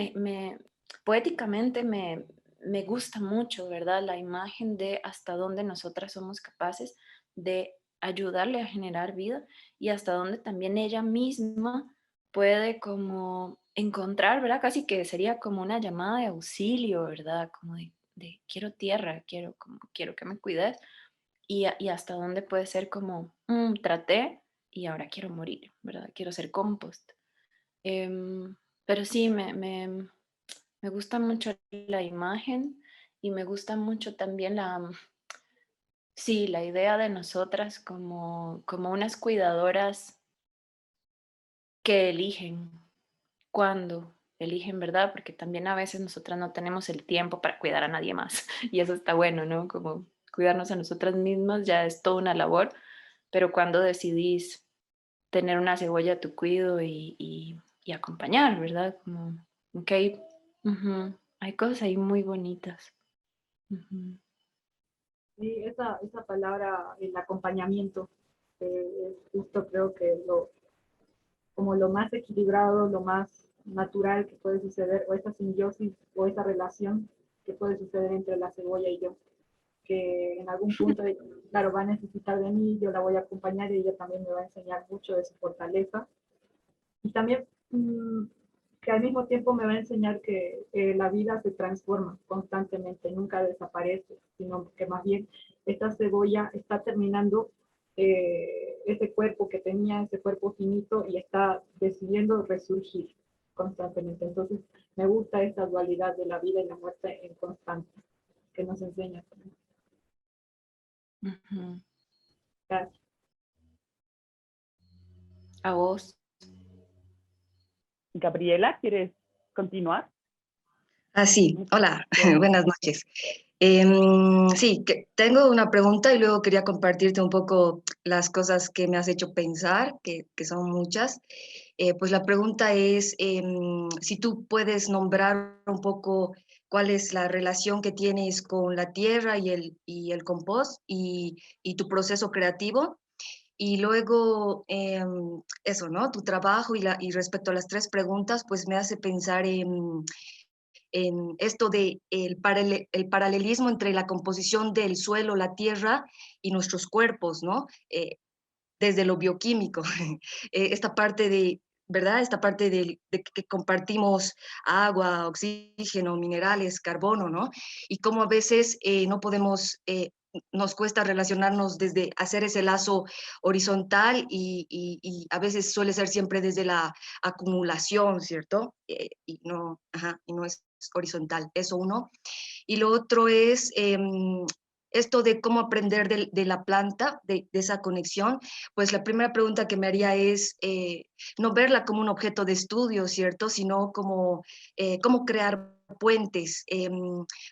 poéticamente me gusta mucho, ¿verdad? La imagen de hasta dónde nosotras somos capaces de ayudarle a generar vida y hasta dónde también ella misma puede como encontrar, ¿verdad? Casi que sería como una llamada de auxilio, ¿verdad? Como de quiero tierra, quiero que me cuides y hasta dónde puede ser como, traté y ahora quiero morir, ¿verdad? Quiero ser compost. Pero sí, me gusta mucho la imagen y me gusta mucho también sí, la idea de nosotras como unas cuidadoras que eligen cuándo eligen, ¿verdad? Porque también a veces nosotras no tenemos el tiempo para cuidar a nadie más y eso está bueno, ¿no? Como cuidarnos a nosotras mismas ya es toda una labor, pero cuando decidís tener una cebolla a tu cuido y acompañar, ¿verdad? Como, ok, hay cosas ahí muy bonitas. Ujú. Sí, esa palabra, el acompañamiento, es justo creo que como lo más equilibrado, lo más natural que puede suceder, o esa simbiosis o esa relación que puede suceder entre la cebolla y yo, que en algún punto, claro, va a necesitar de mí, yo la voy a acompañar y ella también me va a enseñar mucho de su fortaleza. Y también que al mismo tiempo me va a enseñar que la vida se transforma constantemente, nunca desaparece, sino que más bien esta cebolla está terminando ese cuerpo que tenía, ese cuerpo finito, y está decidiendo resurgir constantemente. Entonces, me gusta esta dualidad de la vida y la muerte en constante, que nos enseña. Ujú. Gracias. A vos. Gabriela, ¿quieres continuar? Ah, sí, hola, buenas noches. Sí, tengo una pregunta y luego quería compartirte un poco las cosas que me has hecho pensar, que son muchas. Pues la pregunta es si tú puedes nombrar un poco cuál es la relación que tienes con la tierra y el compost y tu proceso creativo. Y luego eso, ¿no? Tu trabajo y respecto a las tres preguntas, pues me hace pensar en esto de el paralelismo entre la composición del suelo, la tierra y nuestros cuerpos, ¿no? desde lo bioquímico, esta parte de, ¿verdad? Esta parte de que compartimos agua, oxígeno, minerales, carbono, ¿no? Y cómo a veces no podemos, nos cuesta relacionarnos desde hacer ese lazo horizontal y a veces suele ser siempre desde la acumulación, ¿cierto? Y no es horizontal, eso uno. Y lo otro es esto de cómo aprender de la planta, de esa conexión. Pues la primera pregunta que me haría es no verla como un objeto de estudio, ¿cierto? Sino como cómo crear puentes,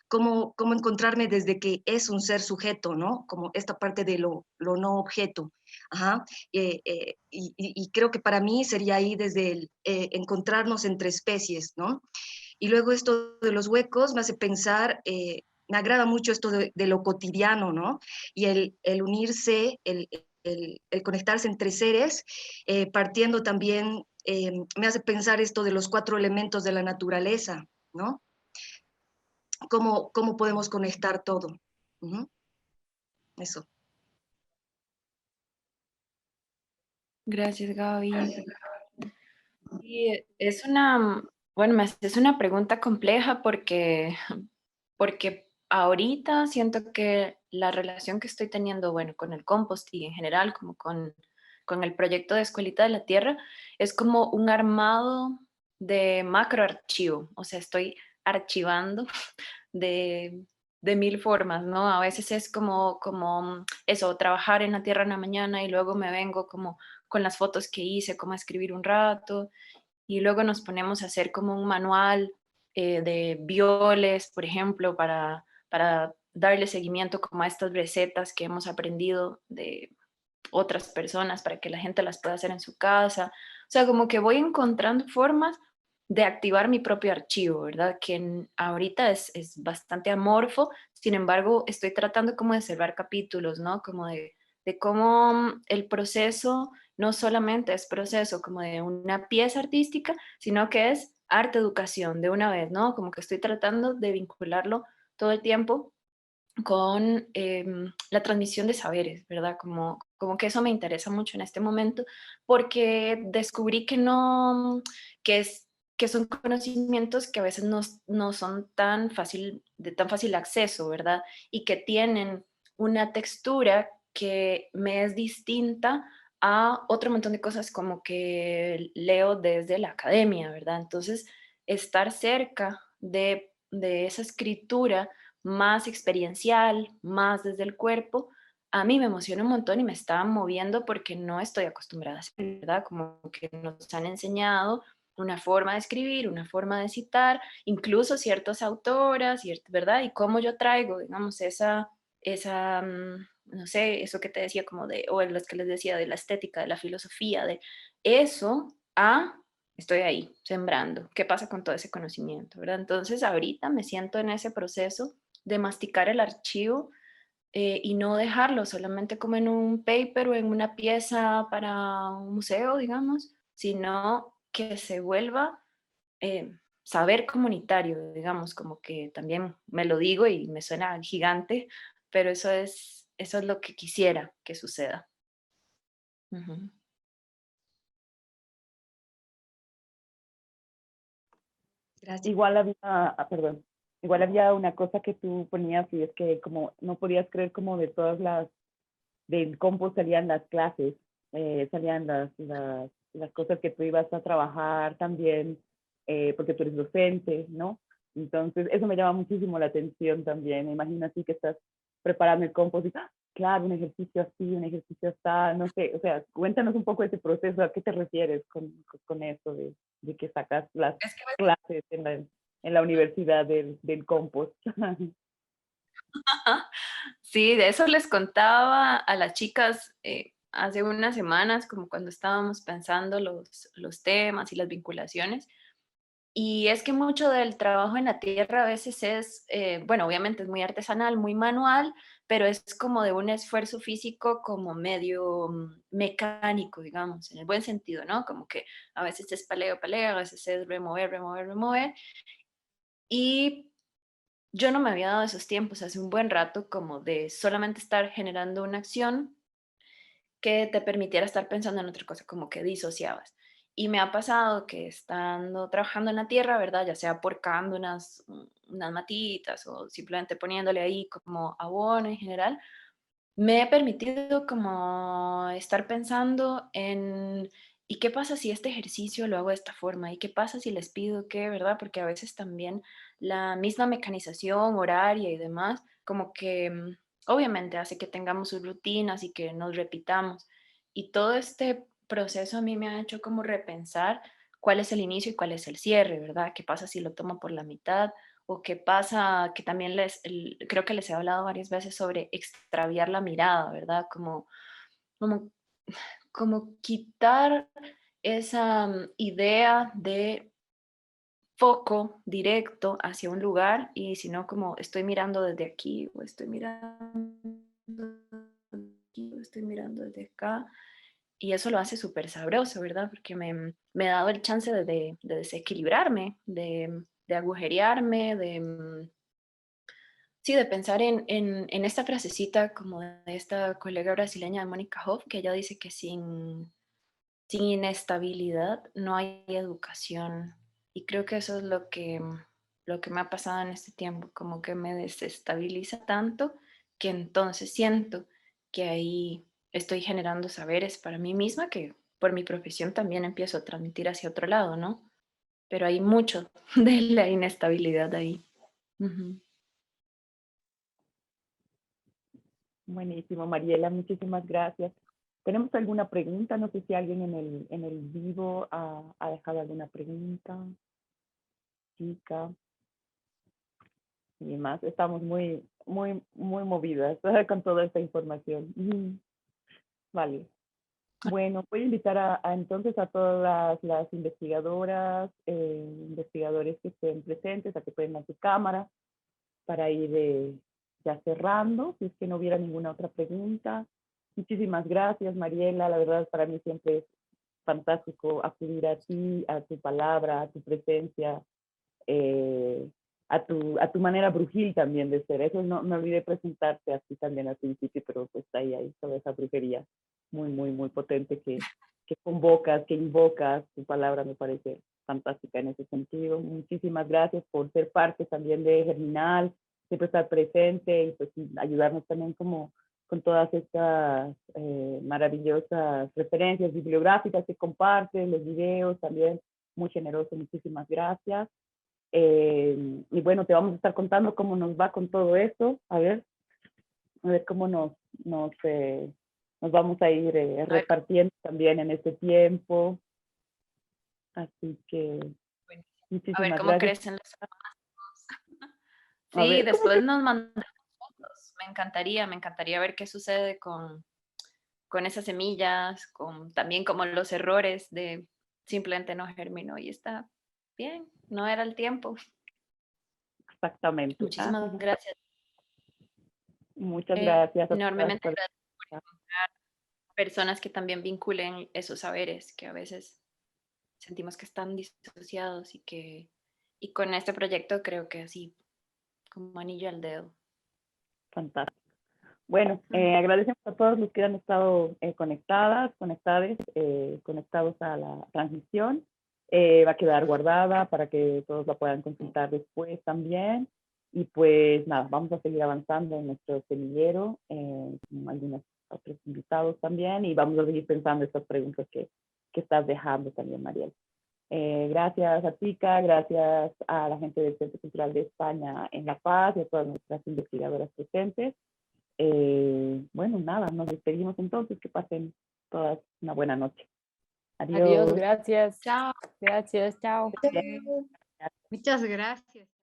cómo encontrarme desde que es un ser sujeto, ¿no? Como esta parte de lo no objeto. Ajá. Y creo que para mí sería ahí desde el encontrarnos entre especies, ¿no? Y luego esto de los huecos me hace pensar, me agrada mucho esto de lo cotidiano, ¿no? Y el unirse, el conectarse entre seres, partiendo también, me hace pensar esto de los 4 elementos de la naturaleza, ¿no? ¿Cómo podemos conectar todo? Ujú. Eso. Gracias, Gaby. Y es una, bueno, es una pregunta compleja porque ahorita siento que la relación que estoy teniendo, bueno, con el compost y en general como con el proyecto de Escuelita de la Tierra, es como un armado de macroarchivo, o sea, estoy archivando de, de mil formas, ¿no? A veces es como eso, trabajar en la tierra en la mañana y luego me vengo como con las fotos que hice, como a escribir un rato, y luego nos ponemos a hacer como un manual de violes, por ejemplo, para darle seguimiento como a estas recetas que hemos aprendido de otras personas para que la gente las pueda hacer en su casa. O sea, como que voy encontrando formas de activar mi propio archivo, ¿verdad? Que ahorita es bastante amorfo, sin embargo, estoy tratando como de cerrar capítulos, ¿no? Como de cómo el proceso no solamente es proceso como de una pieza artística, sino que es arte educación de una vez, ¿no? Como que estoy tratando de vincularlo todo el tiempo con la transmisión de saberes, ¿verdad? Como que eso me interesa mucho en este momento, porque descubrí que no, que es que son conocimientos que a veces no son de tan fácil acceso, ¿verdad? Y que tienen una textura que me es distinta a otro montón de cosas como que leo desde la academia, ¿verdad? Entonces, estar cerca de esa escritura más experiencial, más desde el cuerpo, a mí me emociona un montón y me está moviendo porque no estoy acostumbrada a hacer, ¿verdad? Como que nos han enseñado una forma de escribir, una forma de citar, incluso ciertas autoras, ¿verdad? Y cómo yo traigo, digamos, no sé, eso que te decía como o los que les decía de la estética, de la filosofía, de eso a estoy ahí, sembrando. ¿Qué pasa con todo ese conocimiento, verdad? Entonces, ahorita me siento en ese proceso de masticar el archivo y no dejarlo solamente como en un paper o en una pieza para un museo, digamos, sino que se vuelva saber comunitario, digamos, como que también me lo digo y me suena gigante, pero eso es lo que quisiera que suceda. Ujú. Gracias. Igual había una cosa que tú ponías y es que como no podías creer como de todas del compost salían las clases, salían las cosas que tú ibas a trabajar también, porque tú eres docente, ¿no? Entonces, eso me llama muchísimo la atención también. Imagina así que estás preparando el compost y, ¡ah! Claro, un ejercicio así, un ejercicio así, no sé, o sea, cuéntanos un poco de ese proceso, ¿a qué te refieres con eso de que sacas las clases en la universidad del compost? Sí, de eso les contaba a las chicas hace unas semanas, como cuando estábamos pensando los temas y las vinculaciones. Y es que mucho del trabajo en la tierra a veces es, bueno, obviamente es muy artesanal, muy manual, pero es como de un esfuerzo físico como medio mecánico, digamos, en el buen sentido, ¿no? Como que a veces es paleo, paleo, a veces es remover, remover, remover. Y yo no me había dado esos tiempos hace un buen rato como de solamente estar generando una acción que te permitiera estar pensando en otra cosa, como que disociabas. Y me ha pasado que estando trabajando en la tierra, ¿verdad? Ya sea porcando unas matitas o simplemente poniéndole ahí como abono en general, me he permitido como estar pensando en, ¿y qué pasa si este ejercicio lo hago de esta forma? ¿Y qué pasa si les pido que, verdad? Porque a veces también la misma mecanización horaria y demás, como que obviamente hace que tengamos sus rutinas y que nos repitamos. Y todo este proceso a mí me ha hecho como repensar cuál es el inicio y cuál es el cierre, ¿verdad? ¿Qué pasa si lo tomo por la mitad? O qué pasa, que también creo que les he hablado varias veces sobre extraviar la mirada, ¿verdad? Como, como quitar esa idea de foco directo hacia un lugar y sino como estoy mirando desde aquí o estoy mirando desde aquí o estoy mirando desde acá. Y eso lo hace súper sabroso, ¿verdad? Porque me ha dado el chance de desequilibrarme, de agujerearme, sí, de pensar en esta frasecita como de esta colega brasileña de Mónica Hoff, que ella dice que sin inestabilidad no hay educación. Y creo que eso es lo que me ha pasado en este tiempo, como que me desestabiliza tanto que entonces siento que ahí estoy generando saberes para mí misma que por mi profesión también empiezo a transmitir hacia otro lado, ¿no? Pero hay mucho de la inestabilidad ahí. Ujú. Buenísimo, Mariela, muchísimas gracias. ¿Tenemos alguna pregunta? No sé si alguien en el vivo ha dejado alguna pregunta. Chica y más. Estamos muy movidas con toda esta información. Vale. Bueno, voy a invitar entonces a todas las investigadoras, investigadores que estén presentes a que prendan su cámara para ir ya cerrando, si es que no hubiera ninguna otra pregunta. Muchísimas gracias, Mariela. La verdad, para mí siempre es fantástico acudir a ti, a tu palabra, a tu presencia, a tu manera brujil también de ser. Eso no me olvidé presentarte así también al principio, pero pues ahí toda esa brujería muy potente que convocas, que invocas. Tu palabra me parece fantástica en ese sentido. Muchísimas gracias por ser parte también de Germinal, siempre estar presente y pues ayudarnos también como con todas estas maravillosas referencias bibliográficas que compartes, los videos también, muy generoso, muchísimas gracias. Y bueno, te vamos a estar contando cómo nos va con todo esto, a ver cómo nos vamos a ir repartiendo también en este tiempo. Así que A ver muchísimas cómo gracias. crecen los hermanos. A Sí, ver, después nos mandan fotos. Me encantaría ver qué sucede con esas semillas, con también como los errores de simplemente no germinó y está bien, no era el tiempo. Exactamente. Muchísimas gracias. Muchas gracias a Enormemente todas agradezco por encontrar personas que también vinculen esos saberes que a veces sentimos que están disociados y con este proyecto creo que así, como anillo al dedo. Fantástico. Bueno, agradecemos a todos los que han estado conectados a la transmisión. Va a quedar guardada para que todos la puedan consultar después también. Y pues nada, vamos a seguir avanzando en nuestro semillero, con algunos otros invitados también, y vamos a seguir pensando estas preguntas que estás dejando también, Mariel. Gracias a Tica, gracias a la gente del Centro Cultural de España en La Paz y a todas nuestras investigadoras presentes. Bueno, nada, nos despedimos entonces, que pasen todas una buena noche. Adiós. Adiós, gracias. Chao. Gracias, chao. Muchas gracias.